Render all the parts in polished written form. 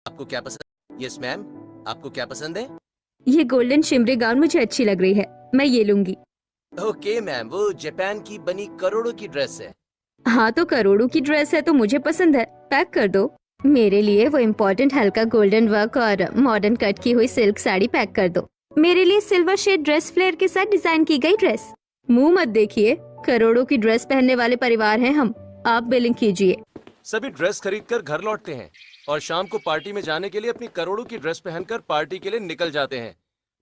आपको क्या पसंद? यस मैम, आपको क्या पसंद है? ये गोल्डन शिमरी गाउन मुझे अच्छी लग रही है, मैं ये लूंगी। ओके मैम, वो जापान की बनी करोड़ों की ड्रेस है। हाँ तो करोड़ों की ड्रेस है तो मुझे पसंद है, पैक कर दो। मेरे लिए वो इम्पोर्टेंट हल्का गोल्डन वर्क और मॉडर्न कट की हुई सिल्क साड़ी पैक कर दो। मेरे लिए सिल्वर शेड ड्रेस फ्लेयर के साथ डिजाइन की गई ड्रेस। मुंह मत देखिए, करोड़ों की ड्रेस पहनने वाले परिवार हैं हम। आप बिलिंग कीजिए। सभी ड्रेस खरीदकर घर लौटते हैं और शाम को पार्टी में जाने के लिए अपनी करोड़ों की ड्रेस पहनकर पार्टी के लिए निकल जाते हैं।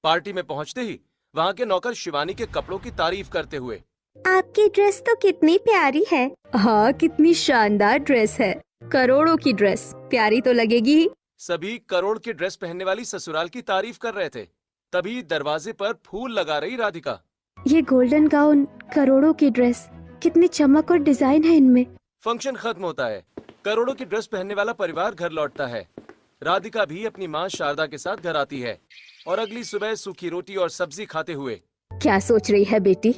पार्टी में पहुंचते ही वहां के नौकर शिवानी के कपड़ों की तारीफ करते हुए, आपकी ड्रेस तो कितनी प्यारी है। हाँ, कितनी शानदार ड्रेस है। करोड़ों की ड्रेस प्यारी तो लगेगी ही। सभी करोड़ की ड्रेस पहनने वाली ससुराल की तारीफ कर रहे थे। तभी दरवाजे पर फूल लगा रही राधिका। ये गोल्डन गाउन, करोड़ों की ड्रेस, कितनी चमक और डिजाइन है इनमें। फंक्शन खत्म होता है। करोड़ों की ड्रेस पहनने वाला परिवार घर लौटता है। राधिका भी अपनी माँ शारदा के साथ घर आती है और अगली सुबह सूखी रोटी और सब्जी खाते हुए, क्या सोच रही है बेटी?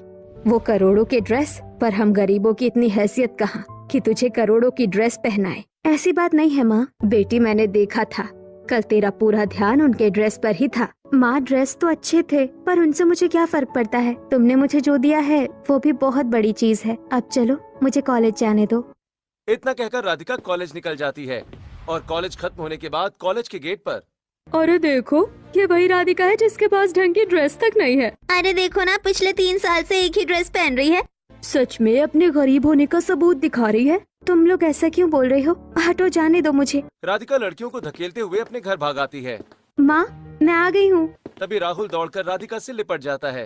वो करोड़ों की ड्रेस, पर हम गरीबों की इतनी हैसियत कहाँ कि तुझे करोड़ों की ड्रेस पहनाए। ऐसी बात नहीं है माँ। बेटी, मैंने देखा था कल तेरा पूरा ध्यान उनके ड्रेस पर ही था। माँ, ड्रेस तो अच्छे थे पर उनसे मुझे क्या फर्क पड़ता है। तुमने मुझे जो दिया है वो भी बहुत बड़ी चीज है। अब चलो, मुझे कॉलेज जाने दो। इतना कहकर राधिका कॉलेज निकल जाती है और कॉलेज खत्म होने के बाद कॉलेज के गेट पर, अरे देखो, ये वही राधिका है जिसके पास ढंग की ड्रेस तक नहीं है। अरे देखो ना, पिछले 3 साल से एक ही ड्रेस पहन रही है। सच में अपने गरीब होने का सबूत दिखा रही है। तुम लोग ऐसा क्यों बोल रही हो? हटो, जाने दो मुझे। राधिका लड़कियों को धकेलते हुए अपने घर भाग आती है। माँ, मैं आ गई हूँ। तभी राहुल दौड़कर राधिका से लिपट जाता है।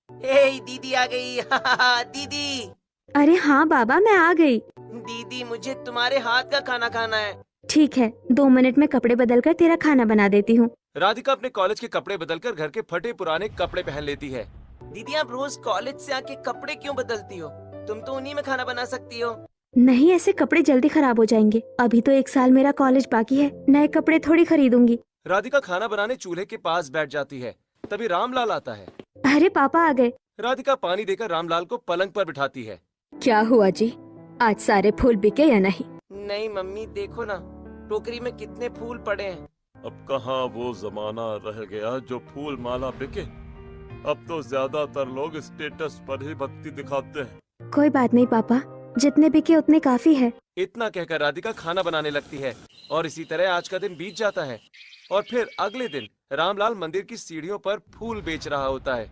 हे दीदी आ गई। दीदी अरे हाँ बाबा, मैं आ गई। दीदी मुझे तुम्हारे हाथ का खाना खाना है। ठीक है, 2 मिनट में कपड़े बदलकर तेरा खाना बना देती हूँ। राधिका अपने कॉलेज के कपड़े बदलकर घर के फटे पुराने कपड़े पहन लेती है। दीदी आप रोज कॉलेज से आके कपड़े क्यों बदलती हो? तुम तो उन्हीं में खाना बना सकती हो। नहीं, ऐसे कपड़े जल्दी खराब हो जाएंगे। अभी तो 1 साल मेरा कॉलेज बाकी है, नए कपड़े थोड़ी खरीदूंगी। राधिका खाना बनाने चूल्हे के पास बैठ जाती है। तभी रामलाल आता है। अरे पापा आ गए। राधिका पानी देकर रामलाल को पलंग पर बिठाती है। क्या हुआ जी, आज सारे फूल बिके या नहीं? नहीं मम्मी, देखो ना टोकरी में कितने फूल पड़े हैं। अब कहाँ वो जमाना रह गया जो फूल माला बिके। अब तो ज्यादातर लोग स्टेटस पर ही भक्ति दिखाते हैं। कोई बात नहीं पापा, जितने बिके उतने काफी है। इतना कहकर राधिका खाना बनाने लगती है और इसी तरह आज का दिन बीत जाता है। और फिर अगले दिन रामलाल मंदिर की सीढ़ियों पर फूल बेच रहा होता है।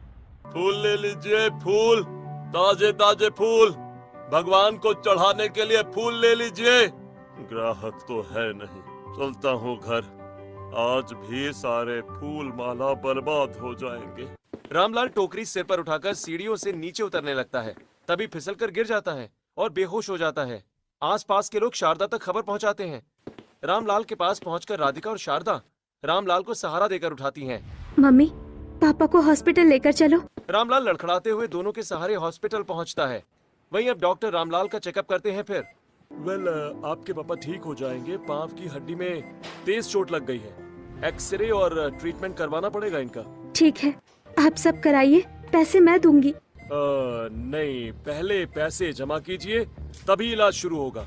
फूल ले लीजिए, फूल, ताजे ताजे फूल, भगवान को चढ़ाने के लिए फूल ले लीजिए। ग्राहक तो है नहीं, चलता हूँ घर। आज भी सारे फूल माला बर्बाद हो जाएंगे। रामलाल टोकरी सिर पर उठाकर सीढ़ियों से नीचे उतरने लगता है। तभी फिसलकर गिर जाता है और बेहोश हो जाता है। आसपास के लोग शारदा तक खबर पहुंचाते हैं। रामलाल के पास पहुंचकर राधिका और शारदा रामलाल को सहारा देकर उठाती हैं। मम्मी, पापा को हॉस्पिटल लेकर चलो। रामलाल लड़खड़ाते हुए दोनों के सहारे हॉस्पिटल पहुंचता है। वहीं अब डॉक्टर रामलाल का चेकअप करते हैं। फिर आपके पापा ठीक हो जाएंगे। पांव की हड्डी में तेज चोट लग गई है। एक्सरे और ट्रीटमेंट करवाना पड़ेगा इनका। ठीक है, आप सब कराइए, पैसे मैं दूंगी। नहीं, पहले पैसे जमा कीजिए तभी इलाज शुरू होगा,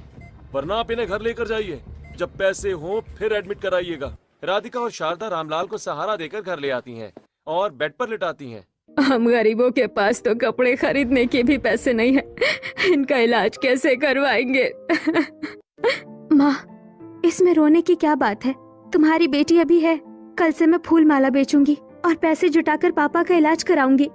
वरना आप इन्हें घर लेकर जाइए। जब पैसे हों फिर एडमिट कराइएगा। राधिका और शारदा रामलाल को सहारा देकर घर ले आती हैं और बेड पर लिटाती हैं। हम गरीबों के पास तो कपड़े खरीदने के भी पैसे नहीं है, इनका इलाज कैसे करवाएंगे? माँ, इसमें रोने की क्या बात है? तुम्हारी बेटी अभी है, कल से मैं फूल माला बेचूंगी और पैसे जुटाकर पापा का इलाज कराऊंगी।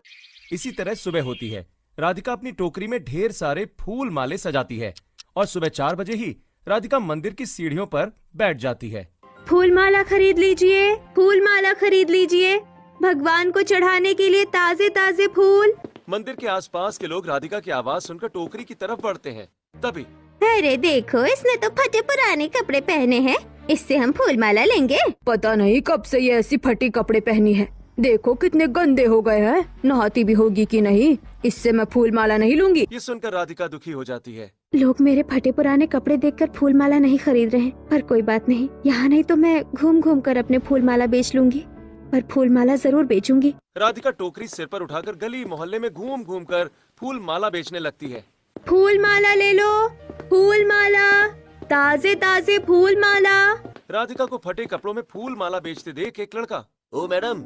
इसी तरह सुबह होती है। राधिका अपनी टोकरी में ढेर सारे फूल माले सजाती है और सुबह 4 बजे ही राधिका मंदिर की सीढ़ियों पर बैठ जाती है। फूल माला खरीद लीजिए, फूल माला खरीद लीजिए, भगवान को चढ़ाने के लिए ताजे ताजे फूल। मंदिर के आसपास के लोग राधिका की आवाज सुनकर टोकरी की तरफ बढ़ते हैं। तभी अरे देखो, इसने तो फटे पुराने कपड़े पहने हैं, इससे हम फूल माला लेंगे। पता नहीं कब से ये ऐसी फटी कपड़े पहनी है। देखो कितने गंदे हो गए हैं, नहाती भी होगी कि नहीं। इससे मैं फूल माला नहीं लूंगी। ये सुनकर राधिका दुखी हो जाती है। लोग मेरे फटे पुराने कपड़े देखकर फूल माला नहीं खरीद रहे हैं, पर कोई बात नहीं, यहाँ नहीं तो मैं घूम घूम कर अपने फूल माला बेच लूंगी, पर फूल माला जरूर बेचूंगी। राधिका टोकरी सिर पर उठाकर गली मोहल्ले में घूम घूम कर फूल माला बेचने लगती है। फूल माला ले लो, फूल माला, ताजे ताजे फूल माला। राधिका को फटे कपड़ों में फूल माला बेचते देख एक लड़का, ओ मैडम,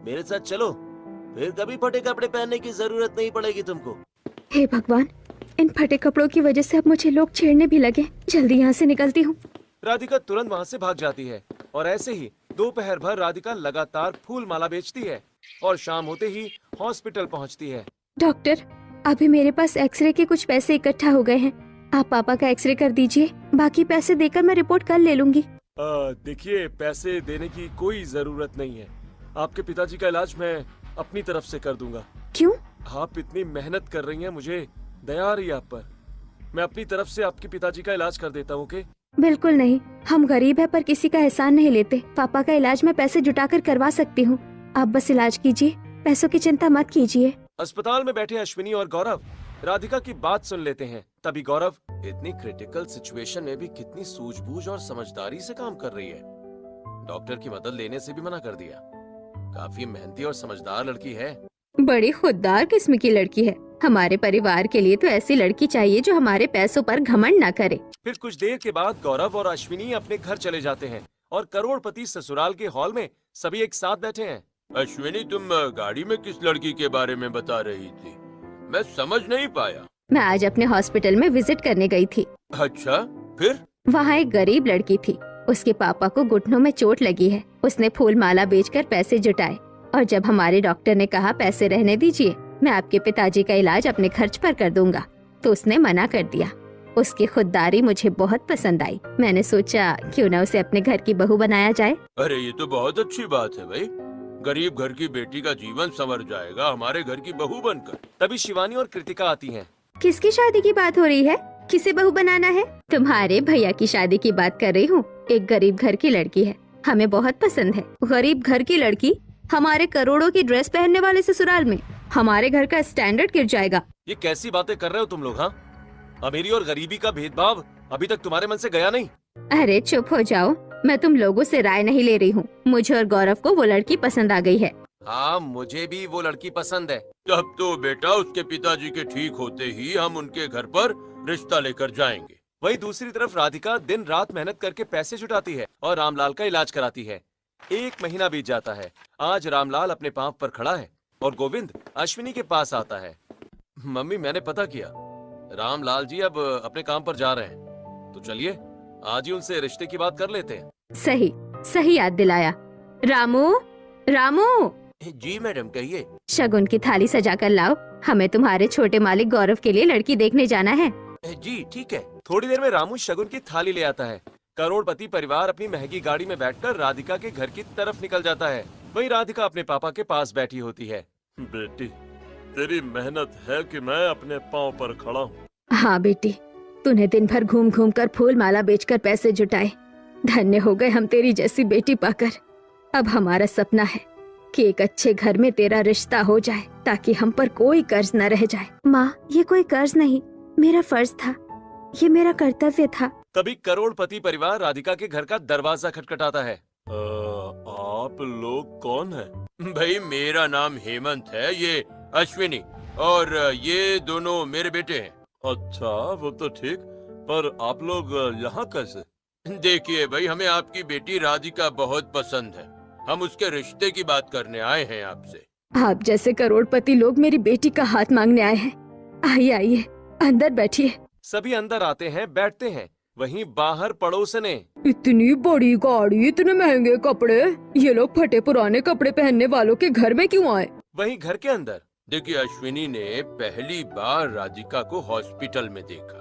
मेरे साथ चलो, फिर कभी फटे कपड़े पहनने की जरूरत नहीं पड़ेगी तुमको। हे भगवान, इन फटे कपड़ों की वजह से अब मुझे लोग छेड़ने भी लगे। जल्दी यहाँ से निकलती हूँ। राधिका तुरंत वहाँ से भाग जाती है और ऐसे ही दोपहर भर राधिका लगातार फूल माला बेचती है और शाम होते ही हॉस्पिटल पहुँचती है। डॉक्टर, अभी मेरे पास एक्सरे के कुछ पैसे इकट्ठा हो गए हैं। आप पापा का एक्सरे कर दीजिए, बाकी पैसे देकर मैं रिपोर्ट कल ले लूंगी। देखिए, पैसे देने की कोई जरूरत नहीं है। आपके पिताजी का इलाज मैं अपनी तरफ से कर दूंगा। क्यों? आप इतनी मेहनत कर रही हैं, मुझे दया आ रही है आप पर। मैं अपनी तरफ से आपके पिताजी का इलाज कर देता हूँ। ओके? बिल्कुल नहीं, हम गरीब है पर किसी का एहसान नहीं लेते। पापा का इलाज मैं पैसे जुटाकर करवा सकती हूँ। आप बस इलाज कीजिए, पैसों की चिंता मत कीजिए। अस्पताल में बैठे अश्विनी और गौरव राधिका की बात सुन लेते हैं। तभी गौरव, इतनी क्रिटिकल सिचुएशन में भी कितनी सूझबूझ और समझदारी से काम कर रही है। डॉक्टर की मदद लेने से भी मना कर दिया। काफी मेहनती और समझदार लड़की है। बड़ी खुददार किस्म की लड़की है। हमारे परिवार के लिए तो ऐसी लड़की चाहिए जो हमारे पैसों पर घमंड न करे। फिर कुछ देर के बाद गौरव और अश्विनी अपने घर चले जाते हैं और करोड़पति ससुराल के हॉल में सभी एक साथ बैठे हैं। अश्विनी, तुम गाड़ी में किस लड़की के बारे में बता रही थी? मैं समझ नहीं पाया। मैं आज अपने हॉस्पिटल में विजिट करने गई थी। अच्छा, फिर? वहाँ एक गरीब लड़की थी। उसके पापा को घुटनों में चोट लगी है। उसने फूल माला बेचकर पैसे जुटाए और जब हमारे डॉक्टर ने कहा पैसे रहने दीजिए, मैं आपके पिताजी का इलाज अपने खर्च पर कर दूंगा, तो उसने मना कर दिया। उसकी खुददारी मुझे बहुत पसंद आई। मैंने सोचा क्यों न उसे अपने घर की बहू बनाया जाए। अरे ये तो बहुत अच्छी बात है भाई। गरीब घर की बेटी का जीवन संवर जाएगा हमारे घर की बहू बनकर। तभी शिवानी और कृतिका आती हैं। किसकी शादी की बात हो रही है? किसे बहू बनाना है? तुम्हारे भैया की शादी की बात कर रही हूँ। एक गरीब घर की लड़की है, हमें बहुत पसंद है। गरीब घर की लड़की हमारे करोड़ों की ड्रेस पहनने वाले ससुराल में, हमारे घर का स्टैंडर्ड गिर जाएगा। ये कैसी बातें कर रहे हो तुम लोग? हाँ, अमीरी और गरीबी का भेदभाव अभी तक तुम्हारे मन से गया नहीं? अरे चुप हो जाओ, मैं तुम लोगों से राय नहीं ले रही हूँ। मुझे और गौरव को वो लड़की पसंद आ गई है। हाँ, मुझे भी वो लड़की पसंद है। तब तो बेटा उसके पिताजी के ठीक होते ही हम उनके घर पर रिश्ता लेकर जाएंगे। वहीं दूसरी तरफ राधिका दिन रात मेहनत करके पैसे जुटाती है और रामलाल का इलाज कराती है। 1 महीना बीत जाता है। आज रामलाल अपने पांव पर खड़ा है और गोविंद अश्विनी के पास आता है। मम्मी, मैंने पता किया, रामलाल जी अब अपने काम पर जा रहे हैं, तो चलिए आज ही उनसे रिश्ते की बात कर लेते हैं। सही सही याद दिलाया। रामू, रामू, जी मैडम, कहिए। शगुन की थाली सजा कर लाओ। हमें तुम्हारे छोटे मालिक गौरव के लिए लड़की देखने जाना है। जी ठीक है। थोड़ी देर में रामू शगुन की थाली ले आता है। करोड़पति परिवार अपनी महंगी गाड़ी में बैठकर राधिका के घर की तरफ निकल जाता है। वहीं राधिका अपने पापा के पास बैठी होती है। बेटी, तेरी मेहनत है कि मैं अपने पाँव पर खड़ा हूँ। हाँ बेटी, तूने दिन भर घूम घूम कर फूल माला बेचकर पैसे जुटाए। धन्य हो गए हम तेरी जैसी बेटी पाकर। अब हमारा सपना है कि एक अच्छे घर में तेरा रिश्ता हो जाए, ताकि हम पर कोई कर्ज न रह जाए। माँ, ये कोई कर्ज नहीं, मेरा फर्ज था, ये मेरा कर्तव्य था। तभी करोड़पति परिवार राधिका के घर का दरवाजा खटखटाता है। आप लोग कौन हैं? भाई, मेरा नाम हेमंत है, ये अश्विनी, और ये दोनों मेरे बेटे हैं। अच्छा, वो तो ठीक, पर आप लोग यहाँ कैसे? देखिए भाई, हमें आपकी बेटी राधिका बहुत पसंद है। हम उसके रिश्ते की बात करने आए हैं आपसे। आप जैसे करोड़पति लोग मेरी बेटी का हाथ मांगने आए हैं। आइए आइए, अंदर बैठिए। सभी अंदर आते हैं, बैठते हैं। वहीं बाहर पड़ोसने, इतनी बड़ी गाड़ी, इतने महंगे कपड़े, ये लोग फटे पुराने कपड़े पहनने वालों के घर में क्यों आए? वहीं घर के अंदर, देखिए, अश्विनी ने पहली बार राधिका को हॉस्पिटल में देखा।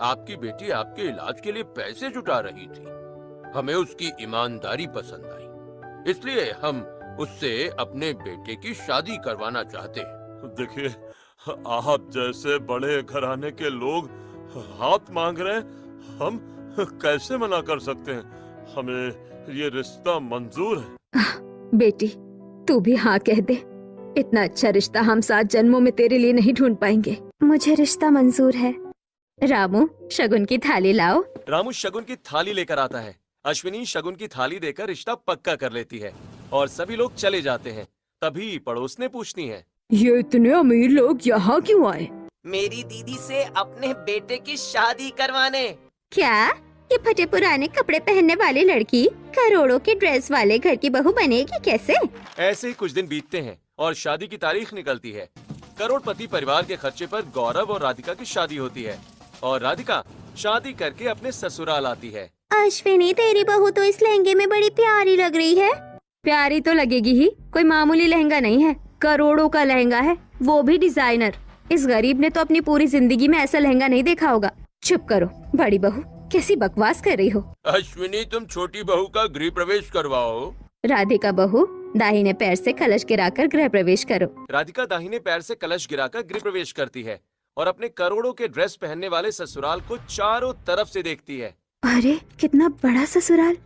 आपकी बेटी आपके इलाज के लिए पैसे जुटा रही थी। हमें उसकी ईमानदारी पसंद आई, इसलिए हम उससे अपने बेटे की शादी करवाना चाहते हैं। देखिए, आप जैसे बड़े घराने के लोग हाथ मांग रहे हैं, हम कैसे मना कर सकते हैं? हमें ये रिश्ता मंजूर है। बेटी, तू भी हाँ कह दे। इतना अच्छा रिश्ता हम 7 जन्मों में तेरे लिए नहीं ढूंढ पाएंगे। मुझे रिश्ता मंजूर है। रामू, शगुन की थाली लाओ। रामू शगुन की थाली लेकर आता है। अश्विनी शगुन की थाली देकर रिश्ता पक्का कर लेती है और सभी लोग चले जाते हैं। तभी पड़ोसने पूछती हैं, ये इतने अमीर लोग यहाँ क्यों आए? मेरी दीदी से अपने बेटे की शादी करवाने। क्या ये फटे पुराने कपड़े पहनने वाली लड़की करोड़ों के ड्रेस वाले घर की बहू बनेगी कैसे? ऐसे ही कुछ दिन बीतते हैं और शादी की तारीख निकलती है। करोड़पति परिवार के खर्चे पर गौरव और राधिका की शादी होती है और राधिका शादी करके अपने ससुराल आती है। अश्विनी, तेरी बहू तो इस लहंगे में बड़ी प्यारी लग रही है। प्यारी तो लगेगी ही, कोई मामूली लहंगा नहीं है, करोड़ों का लहंगा है, वो भी डिजाइनर। इस गरीब ने तो अपनी पूरी जिंदगी में ऐसा लहंगा नहीं देखा होगा। चुप करो बड़ी बहू, कैसी बकवास कर रही हो। अश्विनी, तुम छोटी बहू का गृह प्रवेश करवाओ। राधिका बहू, दाहिने पैर से कलश गिराकर गृह प्रवेश करो। राधिका दाहिने पैर से कलश गिराकर गृह प्रवेश करती है और अपने करोड़ों के ड्रेस पहनने वाले ससुराल को चारों तरफ से देखती है। अरे कितना बड़ा ससुराल,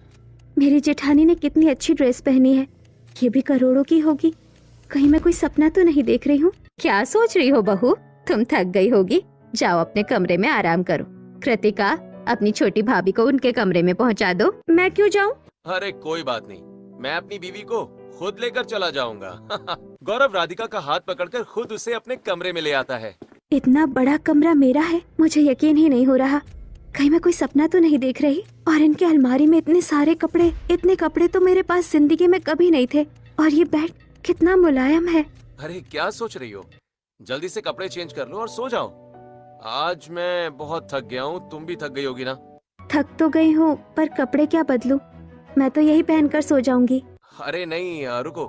मेरी जेठानी ने कितनी अच्छी ड्रेस पहनी है, ये भी करोड़ों की होगी। कहीं मैं कोई सपना तो नहीं देख रही हूँ। क्या सोच रही हो बहू, तुम थक गई होगी, जाओ अपने कमरे में आराम करो। कृतिका, अपनी छोटी भाभी को उनके कमरे में पहुँचा दो। मैं क्यों जाऊँ? अरे कोई बात नहीं, मैं अपनी बीवी को खुद लेकर चला जाऊंगा। गौरव राधिका का हाथ पकड़कर खुद उसे अपने कमरे में ले आता है। इतना बड़ा कमरा मेरा है, मुझे यकीन ही नहीं हो रहा। कहीं मैं कोई सपना तो नहीं देख रही। और इनके अलमारी में इतने सारे कपड़े, इतने कपड़े तो मेरे पास जिंदगी में कभी नहीं थे। और ये बेड कितना मुलायम है। अरे क्या सोच रही हो, जल्दी से कपड़े चेंज कर लो और सो जाओ। आज मैं बहुत थक गया हूँ, तुम भी थक गई होगी ना। थक तो गई हूँ, पर कपड़े क्या बदलूं? मैं तो यही पहनकर सो जाऊंगी। अरे नहीं, रुको,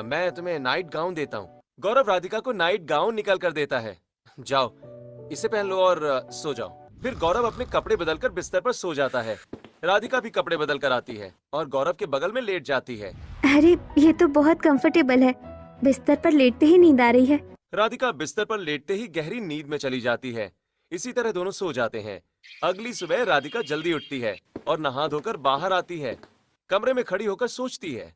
मैं तुम्हें नाइट गाउन देता हूँ। गौरव राधिका को नाइट गाउन निकाल कर देता है। जाओ इसे पहन लो और सो जाओ। फिर गौरव अपने कपड़े बदलकर बिस्तर पर सो जाता है। राधिका भी कपड़े बदल कर आती है और गौरव के बगल में लेट जाती है। अरे ये तो बहुत कंफर्टेबल है, बिस्तर पर लेटते ही नींद आ रही है। राधिका बिस्तर पर लेटते ही गहरी नींद में चली जाती है। इसी तरह दोनों सो जाते हैं। अगली सुबह राधिका जल्दी उठती है और नहा धोकर बाहर आती है। कमरे में खड़ी होकर सोचती है,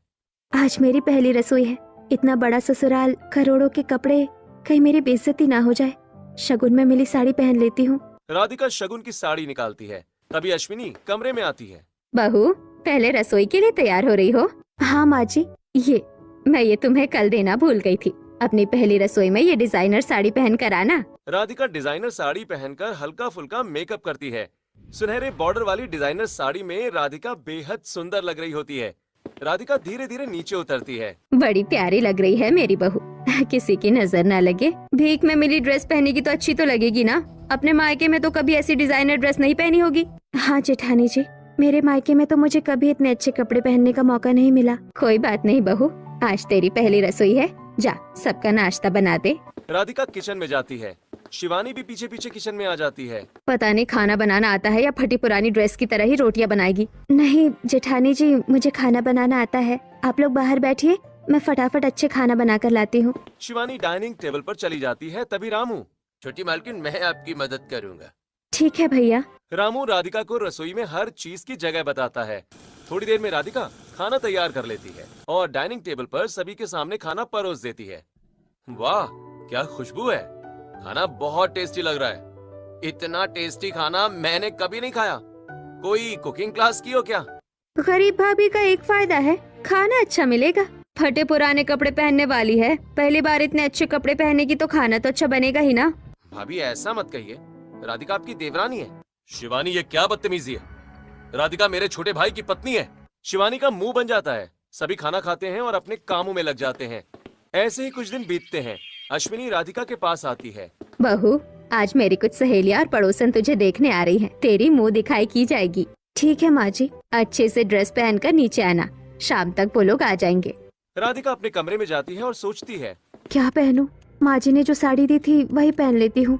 आज मेरी पहली रसोई है, इतना बड़ा ससुराल, करोड़ों के कपड़े, कहीं मेरी बेइज्जती ना हो जाए। शगुन में मिली साड़ी पहन लेती हूँ। राधिका शगुन की साड़ी निकालती है। तभी अश्विनी कमरे में आती है। बहू, पहले रसोई के लिए तैयार हो रही हो? हाँ माँ जी, मैं ये तुम्हें कल देना भूल गई थी। अपनी पहली रसोई में ये डिजाइनर साड़ी पहन कर आना। राधिका डिजाइनर साड़ी पहनकर हल्का फुल्का मेकअप करती है। सुनहरे बॉर्डर वाली डिजाइनर साड़ी में राधिका बेहद सुंदर लग रही होती है। राधिका धीरे धीरे नीचे उतरती है। बड़ी प्यारी लग रही है मेरी बहू, किसी की नजर ना लगे। भीख में मिली ड्रेस पहनेगी तो अच्छी तो लगेगी ना। अपने मायके में तो कभी ऐसी डिजाइनर ड्रेस नहीं पहनी होगी। हाँ जेठानी जी, मेरे मायके में तो मुझे कभी इतने अच्छे कपड़े पहनने का मौका नहीं मिला। कोई बात नहीं बहू, आज तेरी पहली रसोई है, जा सबका नाश्ता बना दे। राधिका किचन में जाती है। शिवानी भी पीछे पीछे किचन में आ जाती है। पता नहीं खाना बनाना आता है या फटी पुरानी ड्रेस की तरह ही रोटियां बनाएगी। नहीं जेठानी जी, मुझे खाना बनाना आता है। आप लोग बाहर बैठिए, मैं फटाफट अच्छे खाना बना कर लाती हूँ। शिवानी डाइनिंग टेबल पर चली जाती है। तभी रामू, छोटी मालकिन मैं आपकी मदद करूँगा। ठीक है भैया। रामू राधिका को रसोई में हर चीज की जगह बताता है। थोड़ी देर में राधिका खाना तैयार कर लेती है और डाइनिंग टेबल पर सभी के सामने खाना परोस देती है। वाह क्या खुशबू है, खाना बहुत टेस्टी लग रहा है। इतना टेस्टी खाना मैंने कभी नहीं खाया। कोई कुकिंग क्लास की हो क्या? गरीब भाभी का एक फायदा है, खाना अच्छा मिलेगा। फटे पुराने कपड़े पहनने वाली है, पहली बार इतने अच्छे कपड़े पहनेगी तो खाना तो अच्छा बनेगा ही ना। भाभी ऐसा मत कहिए, राधिका आपकी देवरानी है। शिवानी ये क्या बदतमीजी है, राधिका मेरे छोटे भाई की पत्नी है। शिवानी का मुंह बन जाता है। सभी खाना खाते हैं और अपने कामों में लग जाते हैं। ऐसे ही कुछ दिन बीतते हैं। अश्विनी राधिका के पास आती है। बहू, आज मेरी कुछ सहेलियां और पड़ोसन तुझे देखने आ रही हैं। तेरी मुंह दिखाई की जाएगी। ठीक है माँ जी, अच्छे से ड्रेस पहनकर नीचे आना, शाम तक वो लोग आ जाएंगे। राधिका अपने कमरे में जाती है और सोचती है, क्या पहनूं? माँ जी ने जो साड़ी दी थी वही पहन लेती हूँ,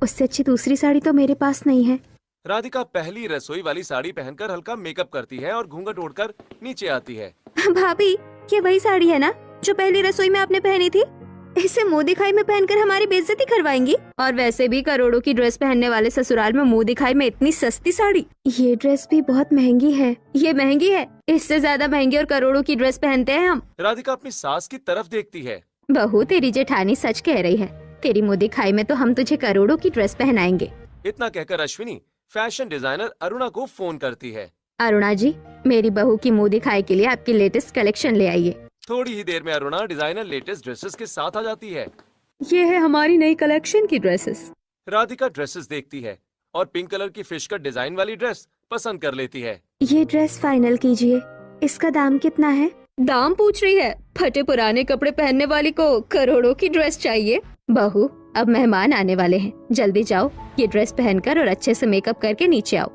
उससे अच्छी दूसरी साड़ी तो मेरे पास नहीं है। राधिका पहली रसोई वाली साड़ी पहनकर हल्का मेकअप करती है और घूंघट ओढ़कर नीचे आती है। भाभी, ये वही साड़ी है ना जो पहली रसोई में आपने पहनी थी? इसे मुंह दिखाई में पहनकर हमारी बेइज्जती करवाएंगी? और वैसे भी करोड़ों की ड्रेस पहनने वाले ससुराल में मुंह दिखाई में इतनी सस्ती साड़ी? ये ड्रेस भी बहुत महंगी है। ये महंगी है, इससे ज्यादा महंगी और करोड़ों की ड्रेस पहनते हैं हम। राधिका अपनी सास की तरफ देखती है। बहू, तेरी जेठानी सच कह रही है, तेरी मुंह दिखाई में तो हम तुझे करोड़ों की ड्रेस पहनाएंगे। इतना कहकर अश्विनी फैशन डिजाइनर अरुणा को फोन करती है। अरुणा जी, मेरी बहू की मुंह दिखाई के लिए आपकी लेटेस्ट कलेक्शन ले आइए। थोड़ी ही देर में अरुणा डिजाइनर लेटेस्ट ड्रेसेस के साथ आ जाती है। ये है हमारी नई कलेक्शन की ड्रेसेस। राधिका ड्रेसेस देखती है और पिंक कलर की फिश कट डिजाइन वाली ड्रेस पसंद कर लेती है। ये ड्रेस फाइनल कीजिए। इसका दाम कितना है? दाम पूछ रही है? फटे पुराने कपड़े पहनने वाली को करोड़ों की ड्रेस चाहिए। बहू, अब मेहमान आने वाले हैं, जल्दी जाओ, ये ड्रेस पहनकर और अच्छे से मेकअप करके नीचे आओ।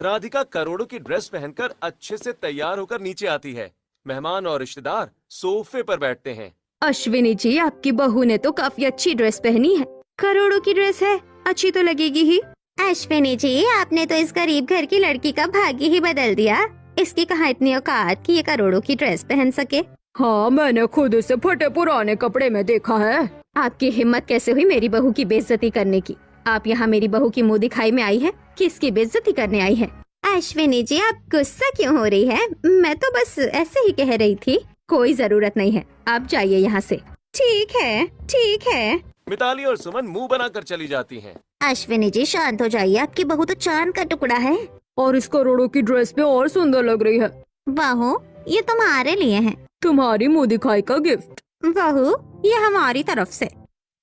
राधिका करोड़ों की ड्रेस पहनकर अच्छे से तैयार होकर नीचे आती है। मेहमान और रिश्तेदार सोफे पर बैठते हैं। अश्विनी जी, आपकी बहू ने तो काफी अच्छी ड्रेस पहनी है। करोड़ों की ड्रेस है, अच्छी तो लगेगी ही। अश्विनी जी, आपने तो इस गरीब घर की लड़की का भाग्य ही बदल दिया। इसकी कहाँ इतनी औकात कि ये करोड़ों की ड्रेस पहन सके। हाँ, मैंने खुद इसे फटे पुराने कपड़े में देखा है। आपकी हिम्मत कैसे हुई मेरी बहू की बेइज्जती करने की? आप यहाँ मेरी बहू की मुंह दिखाई में आई है कि इसकी बेइज्जती करने आई है? अश्विनी जी, आप गुस्सा क्यों हो रही है? मैं तो बस ऐसे ही कह रही थी। कोई जरूरत नहीं है, आप जाइए यहाँ से। ठीक है, ठीक है। मिताली और सुमन मुंह बनाकर चली जाती हैं। अश्विनी जी, शांत हो जाइए, आपकी बहू तो चांद का टुकड़ा है। और इस करोड़ों की ड्रेस पे और सुंदर लग रही है। बहू, ये तुम्हारे लिए है। तुम्हारी मुंह दिखाई का गिफ्ट। बहू, ये हमारी तरफ से।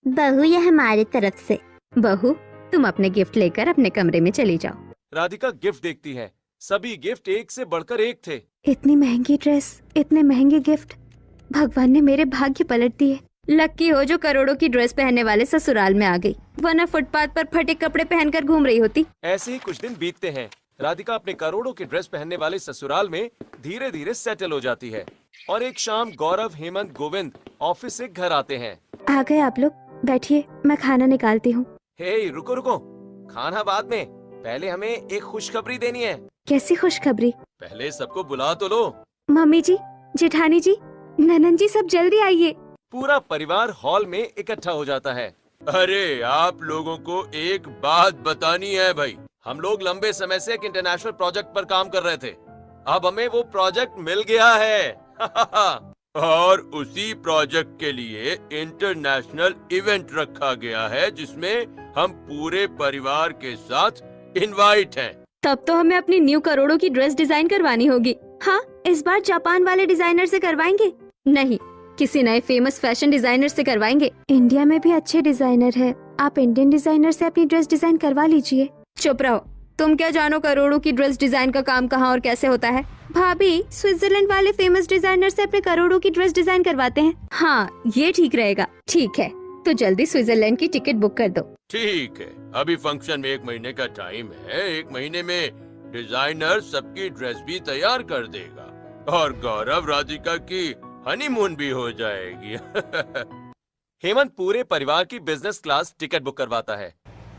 बहू, ये हमारी तरफ से। बहू, तुम अपने गिफ्ट लेकर अपने कमरे में चली जाओ। राधिका गिफ्ट देखती है। सभी गिफ्ट एक से बढ़कर एक थे। इतनी महंगी ड्रेस, इतने महंगे गिफ्ट, भगवान ने मेरे भाग्य पलट दिए। लक्की हो जो करोड़ों की ड्रेस पहनने वाले ससुराल में आ गई, वरना फुटपाथ पर फटे कपड़े पहनकर घूम रही होती। ऐसे ही कुछ दिन बीतते हैं। राधिका अपने करोड़ों की ड्रेस पहनने वाले ससुराल में धीरे धीरे सेटल हो जाती है। और एक शाम गौरव, हेमंत, गोविंद ऑफिस से घर आते हैं। आ गए आप लोग, बैठिए, मैं खाना निकालती हूँ। हे, रुको रुको, खाना बाद में, पहले हमें एक खुशखबरी देनी है। कैसी खुशखबरी? पहले सबको बुला तो लो। मम्मी जी, जेठानी जी, ननन जी, सब जल्दी आइए। पूरा परिवार हॉल में इकट्ठा हो जाता है। अरे आप लोगों को एक बात बतानी है भाई। हम लोग लंबे समय से एक इंटरनेशनल प्रोजेक्ट पर काम कर रहे थे। अब हमें वो प्रोजेक्ट मिल गया है। और उसी प्रोजेक्ट के लिए इंटरनेशनल इवेंट रखा गया है, जिसमें हम पूरे परिवार के साथ इनवाइट हैं। तब तो हमें अपनी न्यू करोड़ों की ड्रेस डिजाइन करवानी होगी। हाँ, इस बार जापान वाले डिजाइनर से करवाएंगे? नहीं, किसी नए फेमस फैशन डिजाइनर से करवाएंगे। इंडिया में भी अच्छे डिजाइनर है, आप इंडियन डिजाइनर से अपनी ड्रेस डिजाइन करवा लीजिए। चुप रहो, तुम क्या जानो करोड़ों की ड्रेस डिजाइन का काम कहाँ और कैसे होता है? भाभी, स्विट्जरलैंड वाले फेमस डिजाइनर से अपने करोड़ों की ड्रेस डिजाइन करवाते हैं। हाँ, ये ठीक रहेगा। ठीक है, तो जल्दी स्विट्जरलैंड की टिकट बुक कर दो। ठीक है, अभी फंक्शन में 1 महीने का टाइम है। 1 महीने में डिजाइनर सबकी ड्रेस भी तैयार कर देगा और गौरव, राधिका की हनीमून भी हो जाएगी। हेमंत पूरे परिवार की बिजनेस क्लास टिकट बुक करवाता है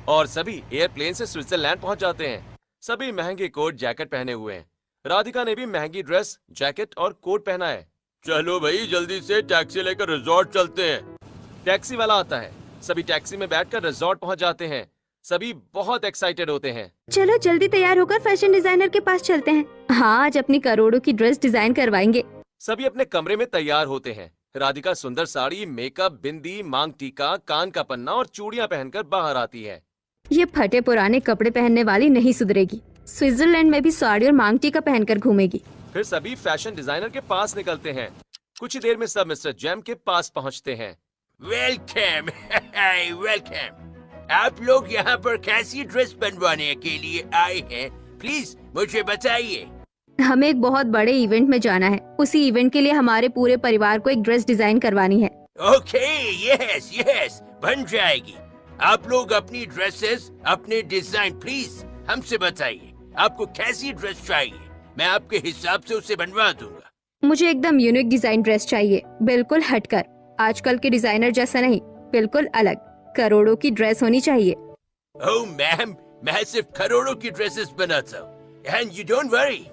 और सभी एयरप्लेन से स्विट्जरलैंड पहुंच जाते हैं। सभी महंगे कोट जैकेट पहने हुए हैं। राधिका ने भी महंगी ड्रेस, जैकेट और कोट पहना है। चलो भाई, जल्दी से टैक्सी लेकर रिजॉर्ट चलते हैं। टैक्सी वाला आता है। सभी टैक्सी में बैठकर रिजॉर्ट पहुंच जाते हैं। सभी बहुत एक्साइटेड होते हैं। चलो जल्दी तैयार होकर फैशन डिजाइनर के पास चलते हैं। हाँ, आज अपनी करोड़ों की ड्रेस डिजाइन करवाएंगे। सभी अपने कमरे में तैयार होते हैं। राधिका सुंदर साड़ी, मेकअप, बिंदी, मांग टीका, कान का पन्ना और चूड़ियां पहनकर बाहर आती है। ये फटे पुराने कपड़े पहनने वाली नहीं सुधरेगी। स्विट्जरलैंड में भी साड़ी और मांग टीका पहनकर घूमेगी। फिर सभी फैशन डिजाइनर के पास निकलते हैं। कुछ ही देर में सब मिस्टर जैम के पास पहुंचते हैं। वेलकम। वेलकम। आप लोग यहाँ पर कैसी ड्रेस बनवाने के लिए आए हैं? प्लीज मुझे बताइए। हमें एक बहुत बड़े इवेंट में जाना है। उसी इवेंट के लिए हमारे पूरे परिवार को एक ड्रेस डिजाइन करवानी है। ओके, यस यस, बन जाएगी। आप लोग अपनी ड्रेसेस, अपने डिजाइन प्लीज हमसे बताइए। आपको कैसी ड्रेस चाहिए? मैं आपके हिसाब से उसे बनवा दूंगा। मुझे एकदम यूनिक डिजाइन ड्रेस चाहिए, बिल्कुल हटकर, आजकल के डिजाइनर जैसा नहीं, बिल्कुल अलग। करोड़ों की ड्रेस होनी चाहिए। ओह मैम, मैं सिर्फ करोड़ों की ड्रेसेस बनाता हूँ। एंड यू डोंट वरी,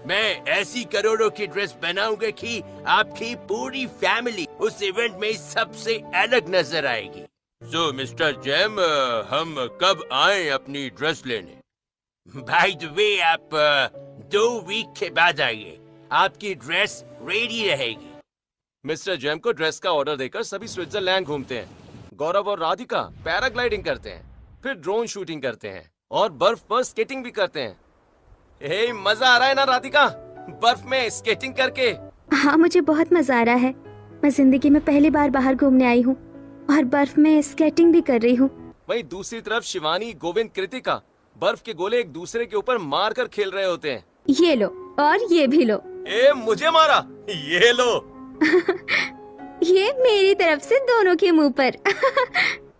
मैं ऐसी करोड़ों की ड्रेस बनाऊंगा कि आपकी पूरी फैमिली उस इवेंट में सबसे अलग नजर आएगी। सो मिस्टर जैम, हम कब आए अपनी ड्रेस लेने? बाय द वे, आप 2 वीक के बाद आइए, आपकी ड्रेस रेडी रहेगी। मिस्टर जैम को ड्रेस का ऑर्डर देकर सभी स्विट्जरलैंड घूमते हैं। गौरव और राधिका पैराग्लाइडिंग करते हैं, फिर ड्रोन शूटिंग करते हैं और बर्फ पर स्केटिंग भी करते हैं। हे, मजा आ रहा है ना राधिका, बर्फ में स्केटिंग करके? हाँ, मुझे बहुत मजा आ रहा है। मैं जिंदगी में पहली बार बाहर घूमने आई हूँ और बर्फ में स्केटिंग भी कर रही हूँ। वहीं दूसरी तरफ शिवानी, गोविंद, कृतिका बर्फ के गोले एक दूसरे के ऊपर मार कर खेल रहे होते हैं। ये लो और ये भी लो। ए मुझे मारा, ये लो। ये मेरी तरफ से दोनों के मुंह पर।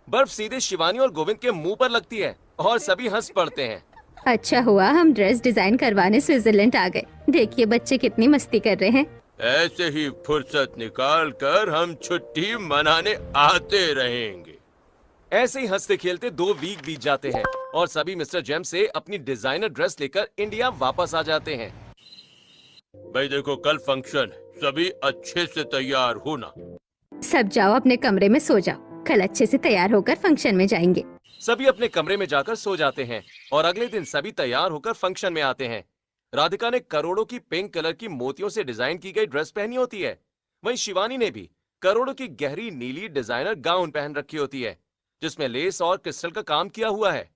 बर्फ सीधे शिवानी और गोविंद के मुंह पर लगती है और सभी हंस पड़ते हैं। अच्छा हुआ हम ड्रेस डिजाइन करवाने स्विट्जरलैंड आ गए। देखिए बच्चे कितनी मस्ती कर रहे हैं। ऐसे ही फुर्सत निकाल कर हम छुट्टी मनाने आते रहेंगे। ऐसे ही हंसते खेलते 2 वीक बीत जाते हैं और सभी मिस्टर जेम्स से अपनी डिजाइनर ड्रेस लेकर इंडिया वापस आ जाते हैं। भाई देखो कल फंक्शन, सभी अच्छे से तैयार होना। सब जाओ अपने कमरे में सो जाओ, कल अच्छे से तैयार होकर फंक्शन में जाएंगे। सभी अपने कमरे में जाकर सो जाते हैं और अगले दिन सभी तैयार होकर फंक्शन में आते हैं। राधिका ने करोड़ों की पिंक कलर की मोतियों से डिजाइन की गई ड्रेस पहनी होती है। वहीं शिवानी ने भी करोड़ों की गहरी नीली डिजाइनर गाउन पहन रखी होती है जिसमें लेस और क्रिस्टल का काम किया हुआ है।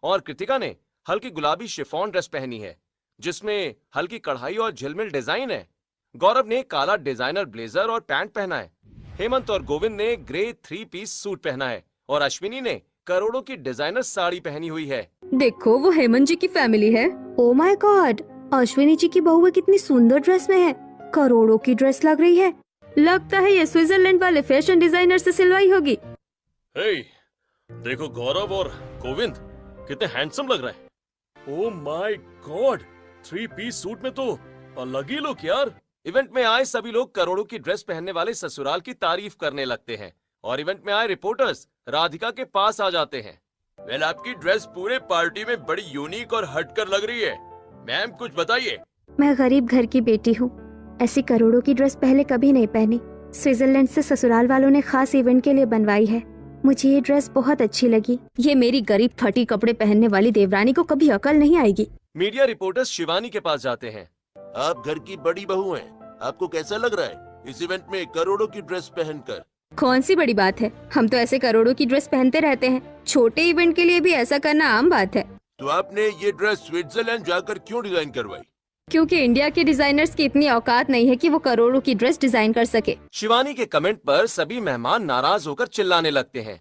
और कृतिका ने हल्की गुलाबी शिफॉन ड्रेस पहनी है जिसमें हल्की कढ़ाई और झिलमिल डिजाइन है। गौरव ने काला डिजाइनर ब्लेजर और पैंट पहना है। हेमंत और गोविंद ने ग्रे 3 पीस सूट पहना है और अश्विनी ने करोड़ों की डिजाइनर साड़ी पहनी हुई है। देखो वो हेमंत जी की फैमिली है। Oh my God, Ashwini ji की बहू कितनी सुंदर ड्रेस में है। करोड़ों की ड्रेस लग रही है। लगता है ये स्विट्जरलैंड वाले फैशन डिजाइनर से सिलवाई होगी। हे, देखो गौरव और गोविंद कितने हैंडसम लग रहे हैं। Oh my god, 3 piece suit में तो अलग ही लुक यार। इवेंट में आए सभी लोग करोड़ों की ड्रेस पहनने वाले ससुराल की तारीफ करने लगते हैं और इवेंट में आए रिपोर्टर्स राधिका के पास आ जाते हैं। वेल आपकी ड्रेस पूरे पार्टी में बड़ी यूनिक और हटकर लग रही है। मैम कुछ बताइए। मैं गरीब घर की बेटी हूँ, ऐसी करोड़ों की ड्रेस पहले कभी नहीं पहनी। स्विट्जरलैंड से ससुराल वालों ने खास इवेंट के लिए बनवाई है। मुझे ये ड्रेस बहुत अच्छी लगी। ये मेरी गरीब फटी कपड़े पहनने वाली देवरानी को कभी अकल नहीं आएगी। मीडिया रिपोर्टर्स शिवानी के पास जाते हैं। आप घर की बड़ी बहू हैं, आपको कैसा लग रहा है इस इवेंट में करोड़ों की ड्रेस पहनकर? कौन सी बड़ी बात है, हम तो ऐसे करोड़ों की ड्रेस पहनते रहते हैं। छोटे इवेंट के लिए भी ऐसा करना आम बात है। तो आपने ये ड्रेस स्विट्जरलैंड जाकर क्यों डिजाइन करवाई? क्योंकि इंडिया के डिजाइनर्स की इतनी औकात नहीं है कि वो करोड़ों की ड्रेस डिजाइन कर सके। शिवानी के कमेंट पर सभी मेहमान नाराज होकर चिल्लाने लगते हैं।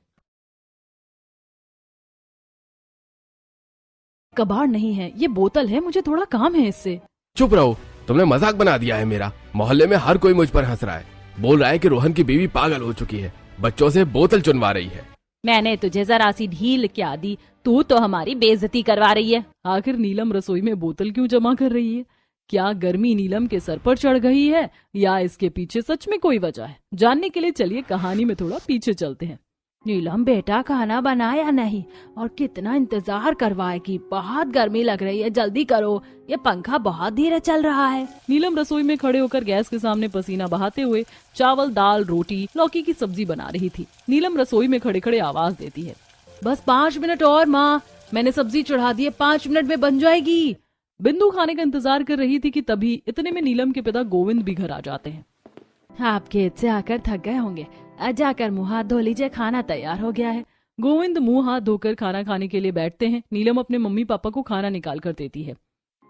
कबाड़ नहीं है, ये बोतल है, मुझे थोड़ा काम है इससे। चुप रहो, तुमने मजाक बना दिया है मेरा। मोहल्ले में हर कोई मुझ पर हंस रहा है, बोल रहा है कि रोहन की बीवी पागल हो चुकी है, बच्चों से बोतल चुनवा रही है। मैंने तुझे जरा सी ढील क्या दी, तू तो हमारी बेइज्जती करवा रही है। आखिर नीलम रसोई में बोतल क्यों जमा कर रही है? क्या गर्मी नीलम के सर पर चढ़ गई है या इसके पीछे सच में कोई वजह है? जानने के लिए चलिए कहानी में थोड़ा पीछे चलते हैं। नीलम बेटा खाना बनाया नहीं और कितना इंतजार करवाएगी, बहुत गर्मी लग रही है, जल्दी करो, ये पंखा बहुत धीरे चल रहा है। नीलम रसोई में खड़े होकर गैस के सामने पसीना बहाते हुए चावल दाल रोटी लौकी की सब्जी बना रही थी। नीलम रसोई में खड़े खड़े आवाज देती है, बस 5 मिनट और माँ, मैंने सब्जी चढ़ा दी है, 5 मिनट में बन जाएगी। बिंदु खाने का इंतजार कर रही थी कि तभी इतने में नीलम के पिता गोविंद भी घर आ जाते हैं। आप खेत से आकर थक गए होंगे, जाकर मुंह हाथ धो लीजिए, खाना तैयार हो गया है। गोविंद मुंह हाथ धोकर खाना खाने के लिए बैठते हैं। नीलम अपने मम्मी पापा को खाना निकाल कर देती है।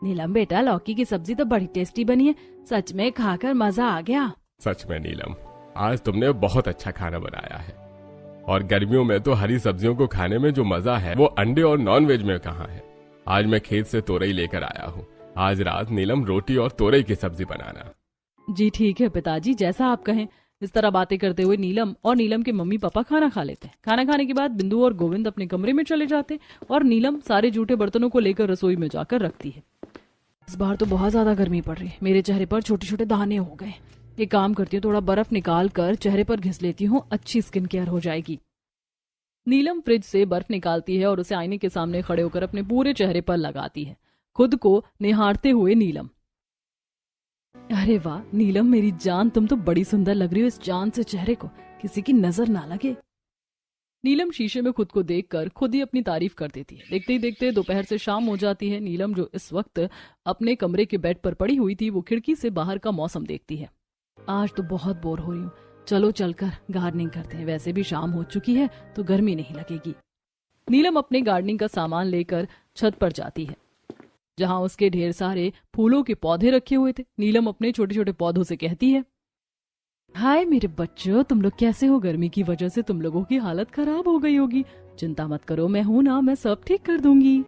नीलम बेटा लौकी की सब्जी तो बड़ी टेस्टी बनी है, सच में खाकर मजा आ गया। सच में नीलम, आज तुमने बहुत अच्छा खाना बनाया है। और गर्मियों में तो हरी सब्जियों को खाने में जो मजा है वो अंडे और नॉनवेज में कहाँ है। आज मैं खेत से तोरई लेकर आया हूँ। आज रात नीलम रोटी और तोरई की सब्जी बनाना। जी ठीक है पिताजी, जैसा आप कहें। इस तरह बातें करते हुए नीलम और नीलम के मम्मी पापा खाना खा लेते हैं। खाना खाने के बाद बिंदु और गोविंद अपने कमरे में चले जाते और नीलम सारे जूठे बर्तनों को लेकर रसोई में जाकर रखती है। इस बार तो बहुत ज्यादा गर्मी पड़ रही है, मेरे चेहरे पर छोटे छोटे दाने हो गए। एक काम करती हूँ, थोड़ा बर्फ निकाल कर चेहरे पर घिस लेती हूँ, अच्छी स्किन केयर हो जाएगी। नीलम फ्रिज से बर्फ निकालती है और उसे आईने के सामने खड़े होकर अपने पूरे चेहरे पर लगाती है, खुद को निहारते हुए नीलम। अरे वाह नीलम मेरी जान, तुम तो बड़ी सुंदर लग रही हो। इस जान से चेहरे को किसी की नजर ना लगे। नीलम शीशे में खुद को देखकर खुद ही अपनी तारीफ कर देती है। देखते ही देखते दोपहर से शाम हो जाती है। नीलम जो इस वक्त अपने कमरे के बेड पर पड़ी हुई थी वो खिड़की से बाहर का मौसम देखती है। आज तो बहुत बोर हो रही हूँ, चलो चलकर गार्डनिंग करते हैं, वैसे भी शाम हो चुकी है तो गर्मी नहीं लगेगी। नीलम अपने गार्डनिंग का सामान लेकर छत पर जाती है जहां उसके ढेर सारे फूलों के पौधे रखे हुए थे। नीलम अपने छोटे छोटे पौधों से कहती है, हाय मेरे बच्चों, तुम लोग कैसे हो? गर्मी की वजह से तुम लोगों की हालत खराब हो गई होगी। चिंता मत करो, मैं हूं ना, मैं सब ठीक कर दूंगी।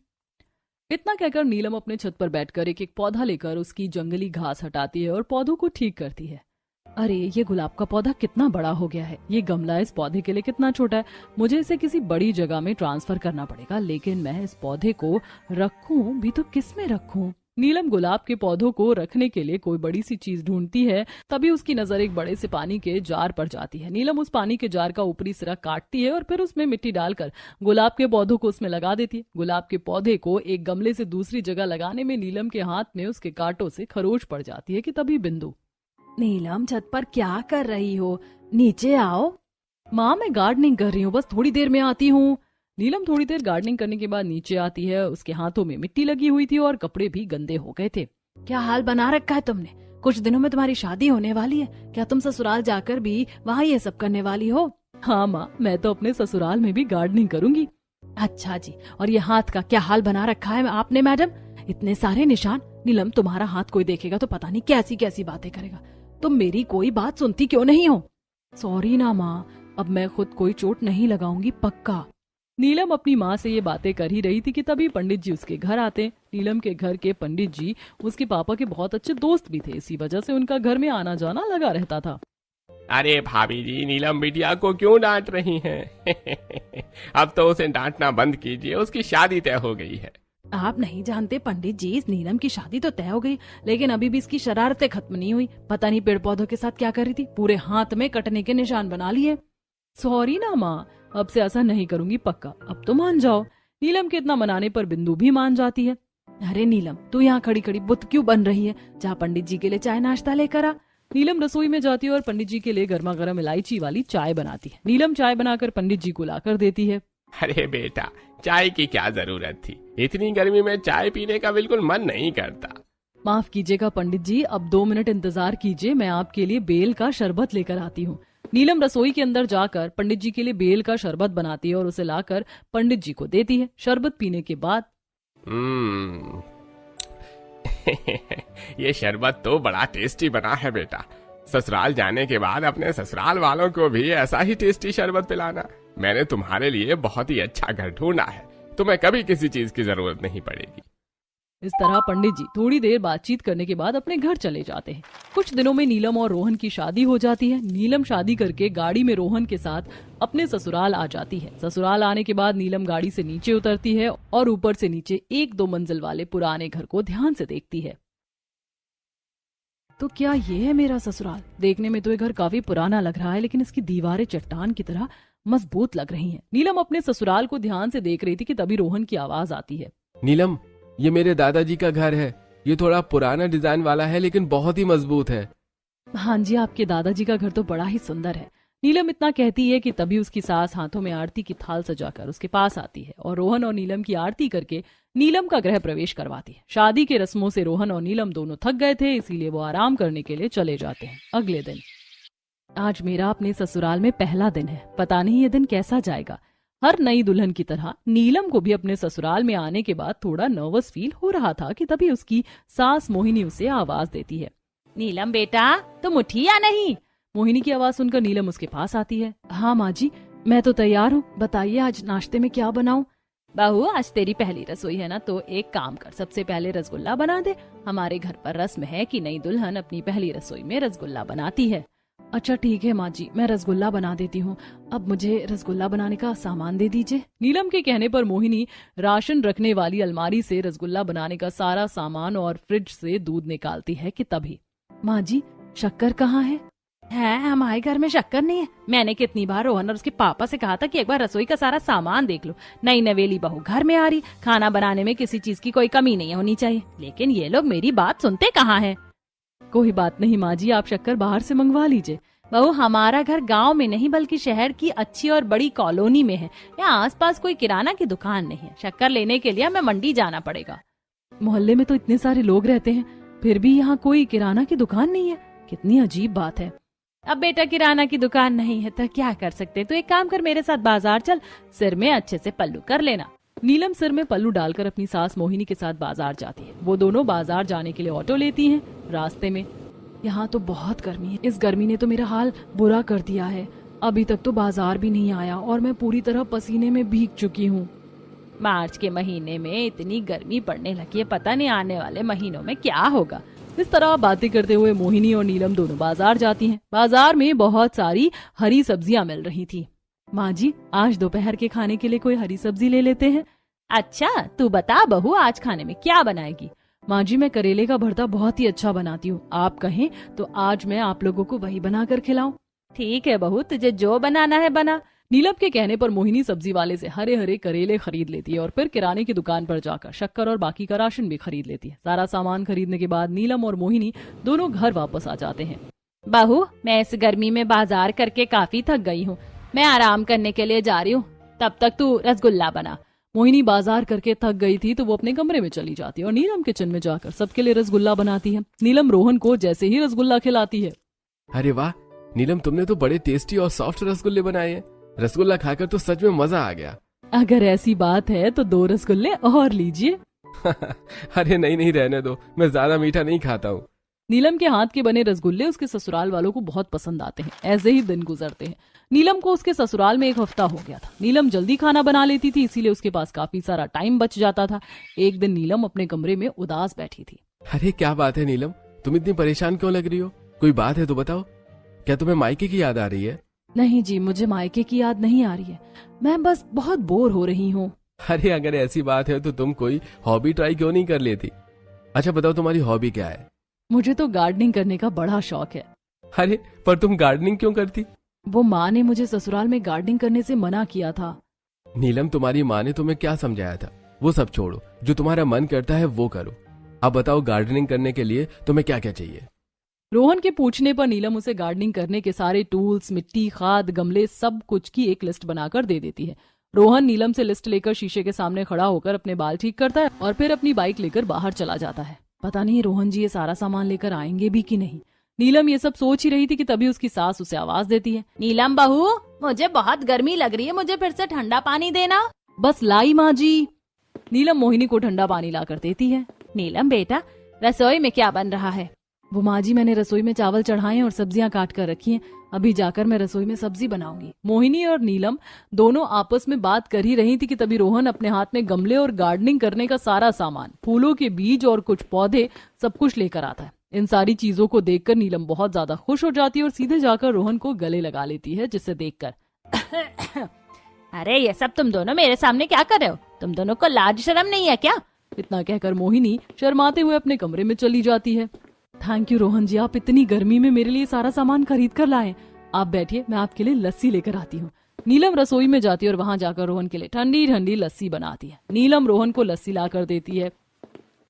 इतना कहकर नीलम अपने छत पर बैठकर एक एक पौधा लेकर उसकी जंगली घास हटाती है और पौधों को ठीक करती है। अरे ये गुलाब का पौधा कितना बड़ा हो गया है, ये गमला इस पौधे के लिए कितना छोटा है, मुझे इसे किसी बड़ी जगह में ट्रांसफर करना पड़ेगा। लेकिन मैं इस पौधे को रखूं भी तो किस में रखूं? नीलम गुलाब के पौधों को रखने के लिए कोई बड़ी सी चीज ढूंढती है। तभी उसकी नजर एक बड़े से पानी के जार पर जाती है। नीलम उस पानी के जार का ऊपरी सिरा काटती है और फिर उसमें मिट्टी डालकर गुलाब के पौधों को उसमें लगा देती है। गुलाब के पौधे को एक गमले से दूसरी जगह लगाने में नीलम के हाथ में उसके कांटों से खरोच पड़ जाती है कि तभी बिंदु, नीलम छत पर क्या कर रही हो, नीचे आओ। माँ मैं गार्डनिंग कर रही हूँ, बस थोड़ी देर में आती हूँ। नीलम थोड़ी देर गार्डनिंग करने के बाद नीचे आती है। उसके हाथों में मिट्टी लगी हुई थी और कपड़े भी गंदे हो गए थे। क्या हाल बना रखा है तुमने? कुछ दिनों में तुम्हारी शादी होने वाली है, क्या तुम ससुराल जाकर भी वहाँ ये सब करने वाली हो? हाँ माँ, मैं तो अपने ससुराल में भी गार्डनिंग करूंगी। अच्छा जी, और ये हाथ का क्या हाल बना रखा है आपने मैडम? इतने सारे निशान। नीलम तुम्हारा हाथ कोई देखेगा तो पता नहीं कैसी कैसी बातें करेगा। तुम मेरी कोई बात सुनती क्यों नहीं हो? सॉरी ना माँ, अब मैं खुद कोई चोट नहीं लगाऊंगी पक्का। नीलम अपनी माँ से ये बातें कर ही रही थी कि तभी पंडित जी उसके घर आते। नीलम के घर के पंडित जी उसके पापा के बहुत अच्छे दोस्त भी थे, इसी वजह से उनका घर में आना जाना लगा रहता था। अरे भाभी जी, नीलम बिटिया को क्यों डांट रही हैं? अब तो उसे डांटना बंद कीजिए, उसकी शादी तय हो गई है। आप नहीं जानते पंडित जी, इस नीलम की शादी तो तय हो गई, लेकिन अभी भी इसकी शरारतें खत्म नहीं हुई। पता नहीं पेड़ पौधों के साथ क्या कर रही थी, पूरे हाथ में कटने के निशान बना लिए। सॉरी ना माँ, अब से ऐसा नहीं करूंगी पक्का, अब तो मान जाओ। नीलम के इतना मनाने पर बिंदु भी मान जाती है। अरे नीलम, तू यहाँ खड़ी खड़ी बुत क्यों बन रही है? जा पंडित जी के लिए चाय नाश्ता लेकर आ। नीलम रसोई में जाती है और पंडित जी के लिए गर्मा गर्म इलायची वाली चाय बनाती है। नीलम चाय बनाकर पंडित जी को लाकर देती है। अरे बेटा, चाय की क्या जरूरत थी, इतनी गर्मी में चाय पीने का बिल्कुल मन नहीं करता। माफ कीजिएगा पंडित जी, अब 2 मिनट इंतजार कीजिए, मैं आपके लिए बेल का शरबत लेकर आती हूँ। नीलम रसोई के अंदर जाकर पंडित जी के लिए बेल का शरबत बनाती है और उसे लाकर पंडित जी को देती है। शरबत पीने के बाद ये शरबत तो बड़ा टेस्टी बना है बेटा। ससुराल जाने के बाद अपने ससुराल वालों को भी ऐसा ही टेस्टी शरबत पिलाना। मैंने तुम्हारे लिए बहुत ही अच्छा घर ढूंढा है, तुम्हें कभी किसी चीज की जरूरत नहीं पड़ेगी। इस तरह पंडित जी थोड़ी देर बातचीत करने के बाद अपने घर चले जाते हैं। कुछ दिनों में नीलम और रोहन की शादी हो जाती है। नीलम शादी करके गाड़ी में रोहन के साथ अपने ससुराल आ जाती है। ससुराल आने के बाद नीलम गाड़ी से नीचे उतरती है और ऊपर से नीचे 1-2 मंजिल वाले पुराने घर को ध्यान से देखती है। तो क्या ये है मेरा ससुराल? देखने में तो ये घर काफी पुराना लग रहा है, लेकिन इसकी दीवारें चट्टान की तरह मजबूत लग रही हैं। नीलम अपने ससुराल को ध्यान से देख रही थी कि तभी रोहन की आवाज आती है। नीलम, ये मेरे दादाजी का घर है। ये थोड़ा पुराना डिजाइन वाला है लेकिन बहुत ही मजबूत है। हाँ जी, आपके दादाजी का घर तो बड़ा ही सुंदर है। नीलम इतना कहती है कि तभी उसकी सास हाथों में आरती की थाल सजाकर उसके पास आती है और रोहन और नीलम की आरती करके नीलम का गृह प्रवेश करवाती है। शादी के रस्मों से रोहन और नीलम दोनों थक गए थे, इसीलिए वो आराम करने के लिए चले जाते हैं। अगले दिन, आज मेरा अपने ससुराल में पहला दिन है, पता नहीं ये दिन कैसा जाएगा। हर नई दुल्हन की तरह नीलम को भी अपने ससुराल में आने के बाद थोड़ा नर्वस फील हो रहा था कि तभी उसकी सास मोहिनी उसे आवाज देती है। नीलम बेटा, तुम उठी या नहीं? मोहिनी की आवाज सुनकर नीलम उसके पास आती है। हाँ माँ जी, मैं तो तैयार हूँ, बताइए आज नाश्ते में क्या बनाऊं? बहू, आज तेरी पहली रसोई है ना, तो एक काम कर, सबसे पहले रसगुल्ला बना दे। हमारे घर पर रस्म है कि नई दुल्हन अपनी पहली रसोई में रसगुल्ला बनाती है। अच्छा ठीक है माँ जी, मैं रसगुल्ला बना देती हूँ। अब मुझे रसगुल्ला बनाने का सामान दे दीजिए। नीलम के कहने पर मोहिनी राशन रखने वाली अलमारी से रसगुल्ला बनाने का सारा सामान और फ्रिज से दूध निकालती है कि तभी, माँ जी शक्कर कहाँ है? हमारे घर में शक्कर नहीं है। मैंने कितनी बार रोहन और उसके पापा से कहा था कि एक बार रसोई का सारा सामान देख लो। नई नवेली बहू घर में आ रही, खाना बनाने में किसी चीज की कोई कमी नहीं होनी चाहिए, लेकिन ये लोग मेरी बात सुनते कहाँ हैं? कोई बात नहीं माँ जी, आप शक्कर बाहर से मंगवा लीजिए। बहू, हमारा घर गांव में नहीं बल्कि शहर की अच्छी और बड़ी कॉलोनी में है। यहाँ आसपास कोई किराना की दुकान नहीं है। शक्कर लेने के लिए हमें मंडी जाना पड़ेगा। मोहल्ले में तो इतने सारे लोग रहते हैं, फिर भी यहाँ कोई किराना की दुकान नहीं है। कितनी अजीब बात है। अब बेटा किराना की दुकान नहीं है तो क्या कर सकते, तो एक काम कर, मेरे साथ बाजार चल, सिर में अच्छे से पल्लू कर लेना। नीलम सिर में पल्लू डालकर अपनी सास मोहिनी के साथ बाजार जाती है। वो दोनों बाजार जाने के लिए ऑटो लेती हैं। रास्ते में, यहाँ तो बहुत गर्मी है, इस गर्मी ने तो मेरा हाल बुरा कर दिया है। अभी तक तो बाजार भी नहीं आया और मैं पूरी तरह पसीने में भीग चुकी हूँ। मार्च के महीने में इतनी गर्मी पड़ने लगी है, पता नहीं आने वाले महीनों में क्या होगा। इस तरह बातें करते हुए मोहिनी और नीलम दोनों बाजार जाती हैं। बाजार में बहुत सारी हरी सब्जियां मिल रही थी। माँ जी, आज दोपहर के खाने के लिए कोई हरी सब्जी ले लेते हैं। अच्छा, तू बता बहू, आज खाने में क्या बनाएगी? माँ जी, मैं करेले का भरता बहुत ही अच्छा बनाती हूँ, आप कहें तो आज मैं आप लोगों को वही बनाकर खिलाऊं। ठीक है बहू, तुझे जो बनाना है बना। नीलम के कहने पर मोहिनी सब्जी वाले से हरे हरे करेले खरीद लेती है और फिर किराने की दुकान पर जाकर शक्कर और बाकी का राशन भी खरीद लेती है। सारा सामान खरीदने के बाद नीलम और मोहिनी दोनों घर वापस आ जाते हैं। बहू, मैं इस गर्मी में बाजार करके काफी थक गई हूँ, मैं आराम करने के लिए जा रही हूँ, तब तक तू रसगुल्ला बना। मोहिनी बाजार करके थक गई थी तो वो अपने कमरे में चली जाती है और नीलम किचन में जाकर सबके लिए रसगुल्ला बनाती है। नीलम रोहन को जैसे ही रसगुल्ला खिलाती है। अरे वाह नीलम, तुमने तो बड़े टेस्टी और सॉफ्ट रसगुल्ले बनाए हैं। रसगुल्ला खाकर तो सच में मजा आ गया। अगर ऐसी बात है तो 2 रसगुल्ले और लीजिए। अरे नहीं रहने दो, मैं ज्यादा मीठा नहीं खाता हूँ। नीलम के हाथ के बने रसगुल्ले उसके ससुराल वालों को बहुत पसंद आते हैं। ऐसे ही दिन गुजरते हैं। नीलम को उसके ससुराल में 1 हफ्ता हो गया था। नीलम जल्दी खाना बना लेती थी, इसीलिए उसके पास काफी सारा टाइम बच जाता था। एक दिन नीलम अपने कमरे में उदास बैठी थी। अरे क्या बात है नीलम, तुम इतनी परेशान क्यों लग रही हो? कोई बात है तो बताओ। क्या तुम्हें मायके की याद आ रही है? नहीं जी, मुझे मायके की याद नहीं आ रही है, मैं बस बहुत बोर हो रही हूँ। अरे अगर ऐसी बात है तो तुम कोई हॉबी ट्राई क्यों नहीं कर लेती? अच्छा बताओ, तुम्हारी हॉबी क्या है? मुझे तो गार्डनिंग करने का बड़ा शौक है। अरे पर तुम गार्डनिंग क्यों करती? वो माँ ने मुझे ससुराल में गार्डनिंग करने से मना किया था। नीलम, तुम्हारी माँ ने तुम्हें क्या समझाया था? वो सब छोड़ो, जो तुम्हारा मन करता है वो करो। अब बताओ, गार्डनिंग करने के लिए तुम्हें क्या क्या चाहिए? रोहन के पूछने पर नीलम उसे गार्डनिंग करने के सारे टूल्स, मिट्टी, खाद, गमले, सब कुछ की एक लिस्ट बनाकर दे देती है। रोहन नीलम से लिस्ट लेकर शीशे के सामने खड़ा होकर अपने बाल ठीक करता है और फिर अपनी बाइक लेकर बाहर चला जाता है। पता नहीं रोहन जी ये सारा सामान लेकर आएंगे भी कि नहीं। नीलम ये सब सोच ही रही थी कि तभी उसकी सास उसे आवाज देती है। नीलम बहू, मुझे बहुत गर्मी लग रही है, मुझे फिर से ठंडा पानी देना। बस लाई माँ जी। नीलम मोहिनी को ठंडा पानी लाकर देती है। नीलम बेटा, रसोई में क्या बन रहा है? वो माँ जी, मैंने रसोई में चावल चढ़ाए और सब्जियां काट कर रखी हैं, अभी जाकर मैं रसोई में सब्जी बनाऊंगी। मोहिनी और नीलम दोनों आपस में बात कर ही रही थी कि तभी रोहन अपने हाथ में गमले और गार्डनिंग करने का सारा सामान, फूलों के बीज और कुछ पौधे, सब कुछ लेकर आता है। इन सारी चीजों को देखकर नीलम बहुत ज्यादा खुश हो जाती है और सीधे जाकर रोहन को गले लगा लेती है, जिसे देखकर अरे ये सब तुम दोनों मेरे सामने क्या कर रहे हो? तुम दोनों को लाज शर्म नहीं है क्या? इतना कहकर मोहिनी शर्माते हुए अपने कमरे में चली जाती है। थैंक यू रोहन जी, आप इतनी गर्मी में मेरे लिए सारा सामान खरीद कर लाए। आप बैठिए, मैं आपके लिए लस्सी लेकर आती हूँ। नीलम रसोई में जाती है और वहां जाकर रोहन के लिए ठंडी ठंडी लस्सी बनाती है। नीलम रोहन को लस्सी लाकर देती है।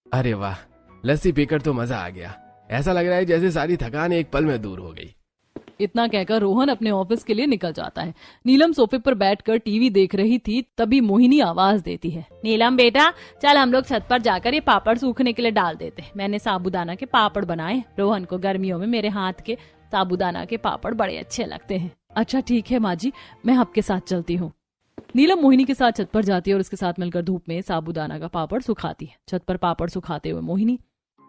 अरे वाह, लस्सी पीकर तो मजा आ गया। ऐसा लग रहा है जैसे सारी थकान एक पल में दूर हो गई। इतना कहकर रोहन अपने ऑफिस के लिए निकल जाता है। नीलम सोफे पर बैठकर टीवी देख रही थी, तभी मोहिनी आवाज देती है। नीलम बेटा, चल हम लोग छत पर जाकर ये पापड़ सूखने के लिए डाल देते हैं। मैंने साबूदाना के पापड़ बनाए। रोहन को गर्मियों में मेरे हाथ के साबूदाना के पापड़ बड़े अच्छे लगते हैं। अच्छा ठीक है माँ जी, मैं आपके साथ चलती हूँ। नीलम मोहिनी के साथ छत पर जाती है और उसके साथ मिलकर धूप में साबूदाना का पापड़ सुखाती है। छत पर पापड़ सुखाते हुए मोहिनी,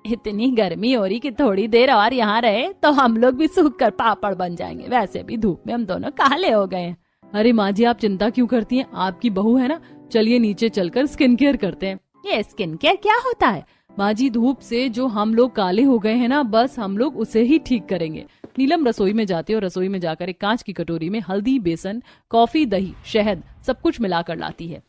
इतनी गर्मी हो रही कि थोड़ी देर और यहाँ रहे तो हम लोग भी सूख कर पापड़ बन जाएंगे। वैसे भी धूप में हम दोनों काले हो गए हैं। अरे माँ जी, आप चिंता क्यों करती हैं? आपकी बहू है ना, चलिए नीचे चलकर स्किन केयर करते हैं। ये स्किन केयर क्या होता है? माँ जी, धूप से जो हम लोग काले हो गए हैं ना, बस हम लोग उसे ही ठीक करेंगे। नीलम रसोई में जाती है और रसोई में जाकर एक कांच की कटोरी में हल्दी, बेसन, कॉफी, दही, शहद सब कुछ मिलाकर लाती है।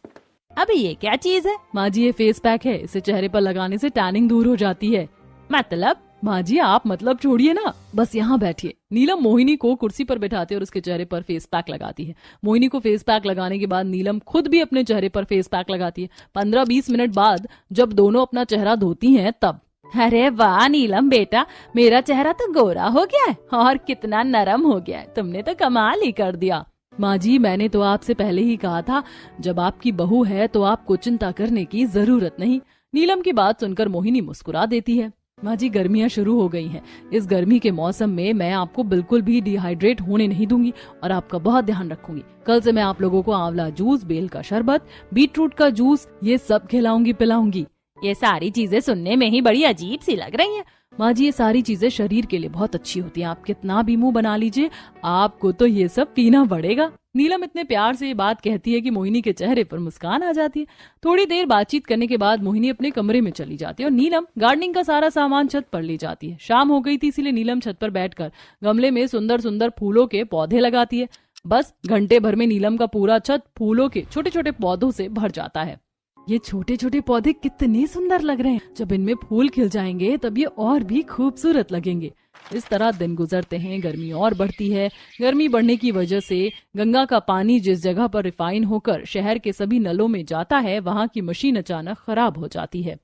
अभी ये क्या चीज है? माँ जी, ये फेस पैक है, इसे चेहरे पर लगाने से टैनिंग दूर हो जाती है। मतलब? माँ जी, आप मतलब छोड़िए ना, बस यहाँ बैठिए। नीलम मोहिनी को कुर्सी पर बैठाती है और उसके चेहरे पर फेस पैक लगाती है। मोहिनी को फेस पैक लगाने के बाद नीलम खुद भी अपने चेहरे पर फेस पैक लगाती है। 15-20 मिनट बाद जब दोनों अपना चेहरा धोती हैं तब। अरे वाह नीलम बेटा, मेरा चेहरा तो गोरा हो गया है और कितना नरम हो गया है। तुमने तो कमाल ही कर दिया। माँ जी, मैंने तो आपसे पहले ही कहा था, जब आपकी बहू है तो आपको चिंता करने की जरूरत नहीं। नीलम की बात सुनकर मोहिनी मुस्कुरा देती है। माँ जी, गर्मियाँ शुरू हो गई हैं। इस गर्मी के मौसम में मैं आपको बिल्कुल भी डिहाइड्रेट होने नहीं दूंगी और आपका बहुत ध्यान रखूंगी। कल से मैं आप लोगों को आंवला जूस, बेल का शरबत, बीटरूट का जूस, ये सब खिलाऊंगी पिलाऊंगी। ये सारी चीजें सुनने में ही बड़ी अजीब सी लग रही हैं। माँ जी, ये सारी चीजें शरीर के लिए बहुत अच्छी होती हैं। आप कितना भी मुंह बना लीजिए, आपको तो ये सब पीना पड़ेगा। नीलम इतने प्यार से ये बात कहती है कि मोहिनी के चेहरे पर मुस्कान आ जाती है। थोड़ी देर बातचीत करने के बाद मोहिनी अपने कमरे में चली जाती है और नीलम गार्डनिंग का सारा सामान छत पर ले जाती है। शाम हो गई थी, इसीलिए नीलम छत पर बैठकर गमले में सुंदर सुंदर फूलों के पौधे लगाती है। बस घंटे भर में नीलम का पूरा छत फूलों के छोटे छोटे पौधों से भर जाता है। ये छोटे छोटे पौधे कितने सुंदर लग रहे हैं, जब इनमें फूल खिल जाएंगे तब ये और भी खूबसूरत लगेंगे। इस तरह दिन गुजरते हैं, गर्मी और बढ़ती है। गर्मी बढ़ने की वजह से गंगा का पानी जिस जगह पर रिफाइन होकर शहर के सभी नलों में जाता है, वहाँ की मशीन अचानक खराब हो जाती है।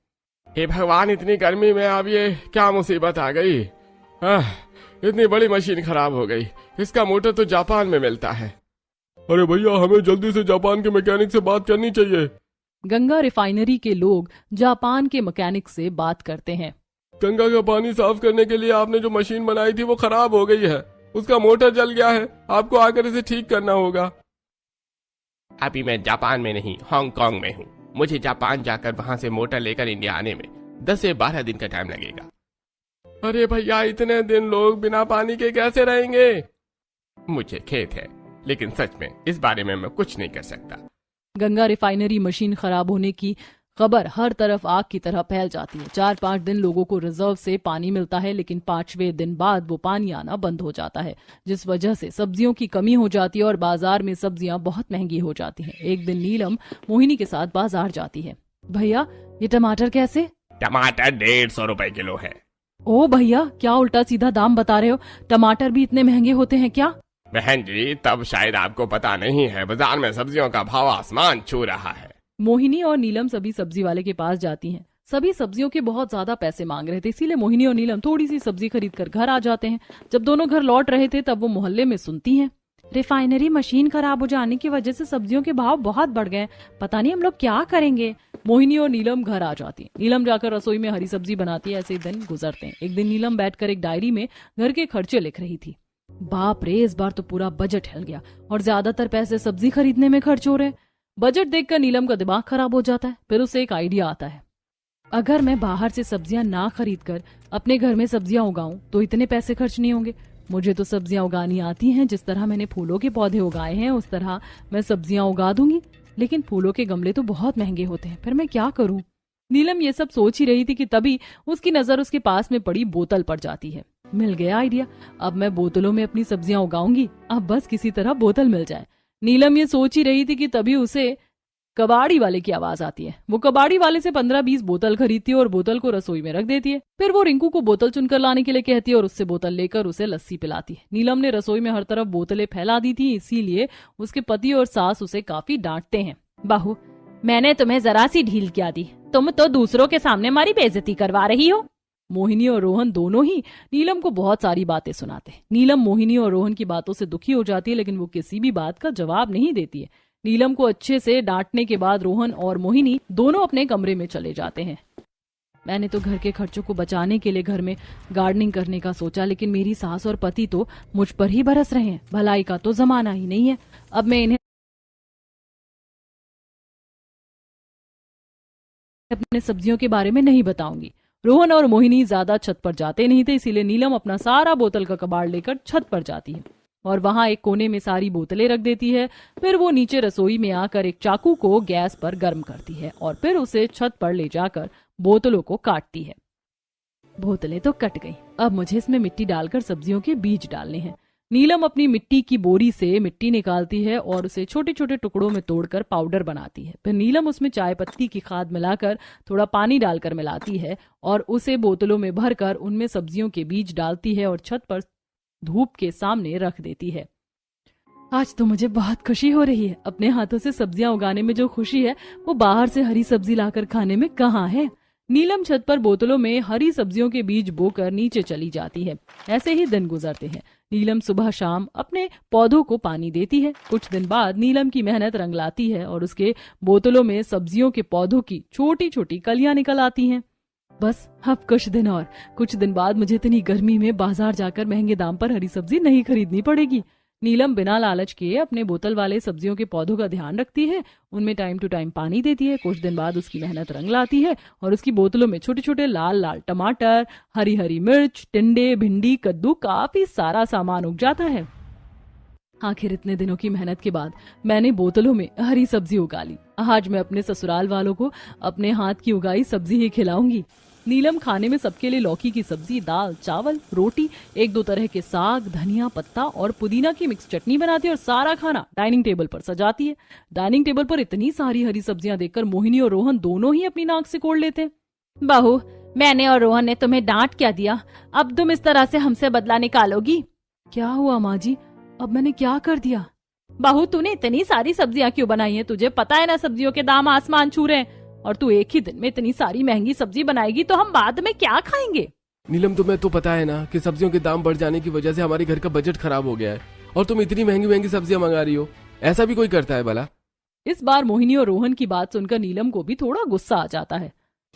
हे भगवान, इतनी गर्मी में अब ये क्या मुसीबत आ गई। इतनी बड़ी मशीन खराब हो गई। इसका मोटर तो जापान में मिलता है। अरे भैया, हमें जल्दी से जापान के मैकेनिक से बात करनी चाहिए। गंगा रिफाइनरी के लोग जापान के मैकेनिक से बात करते हैं। गंगा का पानी साफ करने के लिए आपने जो मशीन बनाई थी वो खराब हो गई है। उसका मोटर जल गया है, आपको आकर इसे ठीक करना होगा। अभी मैं जापान में नहीं, हांगकांग में हूँ। मुझे जापान जाकर वहाँ से मोटर लेकर इंडिया आने में 10 से 12 दिन का टाइम लगेगा। अरे भैया, इतने दिन लोग बिना पानी के कैसे रहेंगे? मुझे खेद है, लेकिन सच में इस बारे में मैं कुछ नहीं कर सकता। गंगा रिफाइनरी मशीन खराब होने की खबर हर तरफ आग की तरह फैल जाती है। 4-5 दिन लोगों को रिजर्व से पानी मिलता है, लेकिन 5वें दिन बाद वो पानी आना बंद हो जाता है, जिस वजह से सब्जियों की कमी हो जाती है और बाजार में सब्जियां बहुत महंगी हो जाती हैं। एक दिन नीलम मोहिनी के साथ बाजार जाती है। भैया, ये टमाटर कैसे? टमाटर 150 रुपए किलो है। ओ भैया, क्या उल्टा सीधा दाम बता रहे हो? टमाटर भी इतने महंगे होते हैं क्या? बहन जी, तब शायद आपको पता नहीं है, बाजार में सब्जियों का भाव आसमान छू रहा है। मोहिनी और नीलम सभी सब्जी वाले के पास जाती हैं। सभी सब्जियों के बहुत ज्यादा पैसे मांग रहे थे, इसीलिए मोहिनी और नीलम थोड़ी सी सब्जी खरीद कर घर आ जाते हैं। जब दोनों घर लौट रहे थे तब वो मोहल्ले में सुनती हैं, रिफाइनरी मशीन खराब हो जाने की वजह से सब्जियों के भाव बहुत बढ़ गए, पता नहीं हम लोग क्या करेंगे। मोहिनी और नीलम घर आ जाती है। नीलम जाकर रसोई में हरी सब्जी बनाती है। ऐसे दिन गुजरते हैं। एक दिन नीलम बैठकर एक डायरी में घर के खर्चे लिख रही थी। बाप रे, इस बार तो पूरा बजट हिल गया और ज्यादातर पैसे सब्जी खरीदने में खर्च हो रहे। बजट देखकर नीलम का दिमाग खराब हो जाता है। फिर उसे एक आइडिया आता है, अगर मैं बाहर से सब्जियां ना खरीद कर अपने घर में सब्जियां उगाऊं तो इतने पैसे खर्च नहीं होंगे। मुझे तो सब्जियां उगानी आती हैं, जिस तरह मैंने फूलों के पौधे उगाए हैं उस तरह मैं सब्जियां उगा दूंगी, लेकिन फूलों के गमले तो बहुत महंगे होते हैं, फिर मैं क्या करूं? नीलम ये सब सोच ही रही थी कि तभी उसकी नजर उसके पास में पड़ी बोतल पड़ जाती है। मिल गया आइडिया, अब मैं बोतलों में अपनी सब्जियां उगाऊंगी, अब बस किसी तरह बोतल मिल जाए। नीलम ये सोच ही रही थी कि तभी उसे कबाड़ी वाले की आवाज आती है। वो कबाड़ी वाले से 15-20 बोतल खरीदती है और बोतल को रसोई में रख देती है। फिर वो रिंकू को बोतल चुनकर लाने के लिए कहती है और उससे बोतल लेकर उसे लस्सी पिलाती है। नीलम ने रसोई में हर तरफ बोतलें फैला दी थी, इसीलिए उसके पति और सास उसे काफी डांटते हैं। बहू, मैंने तुम्हें जरा सी ढील क्या दी, तुम तो दूसरों के सामने हमारी बेइज्जती करवा रही हो। मोहिनी और रोहन दोनों ही नीलम को बहुत सारी बातें सुनाते हैं। नीलम मोहिनी और रोहन की बातों से दुखी हो जाती है, लेकिन वो किसी भी बात का जवाब नहीं देती है। नीलम को अच्छे से डांटने के बाद रोहन और मोहिनी दोनों अपने कमरे में चले जाते हैं। मैंने तो घर के खर्चों को बचाने के लिए घर में गार्डनिंग करने का सोचा, लेकिन मेरी सास और पति तो मुझ पर ही बरस रहे हैं। भलाई का तो जमाना ही नहीं है। अब मैं इन्हें अपने सब्जियों के बारे में नहीं बताऊंगी। रोहन और मोहिनी ज्यादा छत पर जाते नहीं थे, इसीलिए नीलम अपना सारा बोतल का कबाड़ लेकर छत पर जाती है और वहां एक कोने में सारी बोतलें रख देती है। फिर वो नीचे रसोई में आकर एक चाकू को गैस पर गर्म करती है और फिर उसे छत पर ले जाकर बोतलों को काटती है। बोतलें तो कट गई, अब मुझे इसमें मिट्टी डालकर सब्जियों के बीज डालने हैं। नीलम अपनी मिट्टी की बोरी से मिट्टी निकालती है और उसे छोटे छोटे टुकड़ों में तोड़कर पाउडर बनाती है। फिर नीलम उसमें चाय पत्ती की खाद मिलाकर थोड़ा पानी डालकर मिलाती है और उसे बोतलों में भरकर उनमें सब्जियों के बीज डालती है और छत पर धूप के सामने रख देती है। आज तो मुझे बहुत खुशी हो रही है। अपने हाथों से सब्जियां उगाने में जो खुशी है वो बाहर से हरी सब्जी लाकर खाने में कहाँ है। नीलम छत पर बोतलों में हरी सब्जियों के बीज बोकर नीचे चली जाती है। ऐसे ही दिन गुजरते हैं। नीलम सुबह शाम अपने पौधों को पानी देती है। कुछ दिन बाद नीलम की मेहनत रंग लाती है और उसके बोतलों में सब्जियों के पौधों की छोटी छोटी कलियां निकल आती हैं। बस अब कुछ दिन और, कुछ दिन बाद मुझे इतनी गर्मी में बाजार जाकर महंगे दाम पर हरी सब्जी नहीं खरीदनी पड़ेगी। नीलम बिना लालच के अपने बोतल वाले सब्जियों के पौधों का ध्यान रखती है, उनमें टाइम टू टाइम पानी देती है। कुछ दिन बाद उसकी मेहनत रंग लाती है और उसकी बोतलों में छोटे छोटे लाल लाल टमाटर, हरी हरी मिर्च, टिंडे, भिंडी, कद्दू, काफी सारा सामान उग जाता है। आखिर इतने दिनों की मेहनत के बाद मैंने बोतलों में हरी सब्जी उगा ली। आज मैं अपने ससुराल वालों को अपने हाथ की उगाई सब्जी ही खिलाऊंगी। नीलम खाने में सबके लिए लौकी की सब्जी, दाल, चावल, रोटी, 1-2 तरह के साग, धनिया पत्ता और पुदीना की मिक्स चटनी बनाती है और सारा खाना डाइनिंग टेबल पर सजाती है। डाइनिंग टेबल पर इतनी सारी हरी सब्जियां देखकर मोहिनी और रोहन दोनों ही अपनी नाक से कोड़ लेते हैं। बहू, मैंने और रोहन ने तुम्हें डांट क्या दिया? अब तुम इस तरह से हमसे बदला निकालोगी? क्या हुआ माँ जी, अब मैंने क्या कर दिया? बहू, तूने इतनी सारी सब्जियां क्यों बनाई हैं? तुझे पता है ना सब्जियों के दाम आसमान छू रहे हैं, और तू एक ही दिन में इतनी सारी महंगी सब्जी बनाएगी तो हम बाद में क्या खाएंगे? नीलम, तुम्हें तो पता है ना कि सब्जियों के दाम बढ़ जाने की वजह से हमारे घर का बजट खराब हो गया है, और तुम इतनी महंगी महंगी सब्जियां मंगा रही हो। ऐसा भी कोई करता है भला? इस बार मोहिनी और रोहन की बात सुनकर नीलम को भी थोड़ा गुस्सा आ जाता है।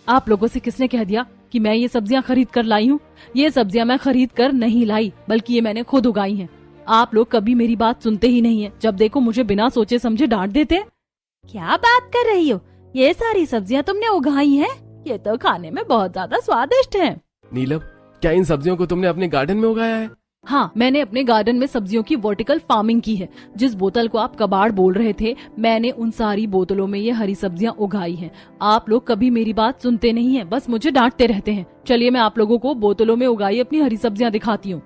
आप लोगों से किसने कह दिया कि मैं ये सब्जियां खरीद कर लाई हूँ? ये सब्जियां मैं खरीद कर नहीं लाई, बल्कि ये मैंने खुद उगाई हैं। आप लोग कभी मेरी बात सुनते ही नहीं है। जब देखो मुझे बिना सोचे समझे डांट देते। क्या बात कर रही हो? ये सारी सब्जियां तुमने उगाई हैं? ये तो खाने में बहुत ज्यादा स्वादिष्ट हैं। नीलम, क्या इन सब्जियों को तुमने अपने गार्डन में उगाया है? हाँ, मैंने अपने गार्डन में सब्जियों की वर्टिकल फार्मिंग की है। जिस बोतल को आप कबाड़ बोल रहे थे, मैंने उन सारी बोतलों में ये हरी सब्जियां उगाई हैं। आप लोग कभी मेरी बात सुनते नहीं हैं, बस मुझे डांटते रहते हैं। चलिए मैं आप लोगों को बोतलों में उगाई अपनी हरी सब्जियां दिखाती हूँ।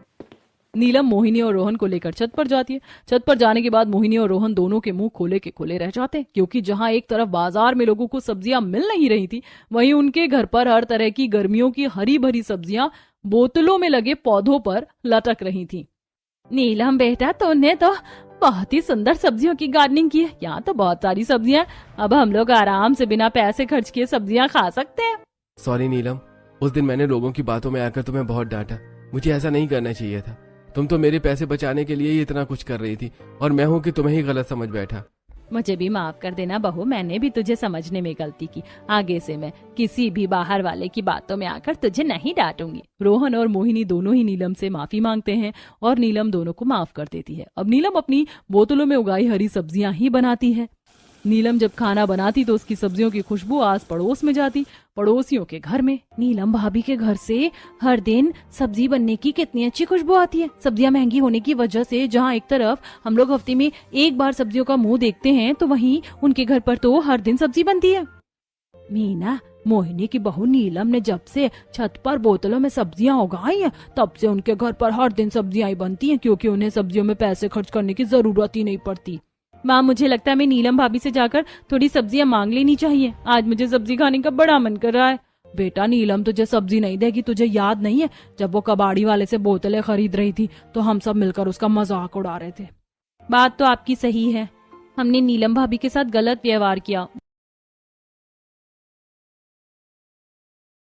नीलम मोहिनी और रोहन को लेकर छत पर जाती है। छत पर जाने के बाद मोहिनी और रोहन दोनों के मुंह खोले के खोले रह जाते हैं, क्योंकि जहां एक तरफ बाजार में लोगों को सब्जियां मिल नहीं रही थी, वहीं उनके घर पर हर तरह की गर्मियों की हरी भरी सब्जियां बोतलों में लगे पौधों पर लटक रही थी। नीलम बेटा, तुमने तो बहुत ही सुंदर सब्जियों की गार्डनिंग की है। यहाँ तो बहुत सारी सब्जियां, अब हम लोग आराम से बिना पैसे खर्च किए सब्जियां खा सकते हैं। सॉरी नीलम, उस दिन मैंने लोगों की बातों में आकर तुम्हें बहुत डांटा। मुझे ऐसा नहीं करना चाहिए था। तुम तो मेरे पैसे बचाने के लिए ही इतना कुछ कर रही थी, और मैं हूँ कि तुम्हें ही गलत समझ बैठा। मुझे भी माफ कर देना बहू, मैंने भी तुझे समझने में गलती की। आगे से मैं किसी भी बाहर वाले की बातों में आकर तुझे नहीं डांटूंगी। रोहन और मोहिनी दोनों ही नीलम से माफी मांगते हैं और नीलम दोनों को माफ कर देती है। अब नीलम अपनी बोतलों में उगाई हरी सब्जियां ही बनाती है। नीलम जब खाना बनाती तो उसकी सब्जियों की खुशबू आस पड़ोस में जाती, पड़ोसियों के घर में। नीलम भाभी के घर से हर दिन सब्जी बनने की कितनी अच्छी खुशबू आती है। सब्जियां महंगी होने की वजह से जहाँ एक तरफ हम लोग हफ्ते में एक बार सब्जियों का मुंह देखते हैं, तो वहीं उनके घर पर तो हर दिन सब्जी बनती है। मीना, मोहिनी की बहू नीलम ने जब से छत पर बोतलों में सब्जियां उगाई हैं, तब से उनके घर पर हर दिन सब्जियां ही बनती हैं, क्योंकि उन्हें सब्जियों में पैसे खर्च करने की जरूरत ही नहीं पड़ती। माँ, मुझे लगता है मैं नीलम भाभी से जाकर थोड़ी सब्जियां मांग लेनी चाहिए। आज मुझे सब्जी खाने का बड़ा मन कर रहा है। बेटा, नीलम तुझे सब्जी नहीं देगी। तुझे याद नहीं है जब वो कबाड़ी वाले से बोतलें खरीद रही थी तो हम सब मिलकर उसका मजाक उड़ा रहे थे। बात तो आपकी सही है, हमने नीलम भाभी के साथ गलत व्यवहार किया।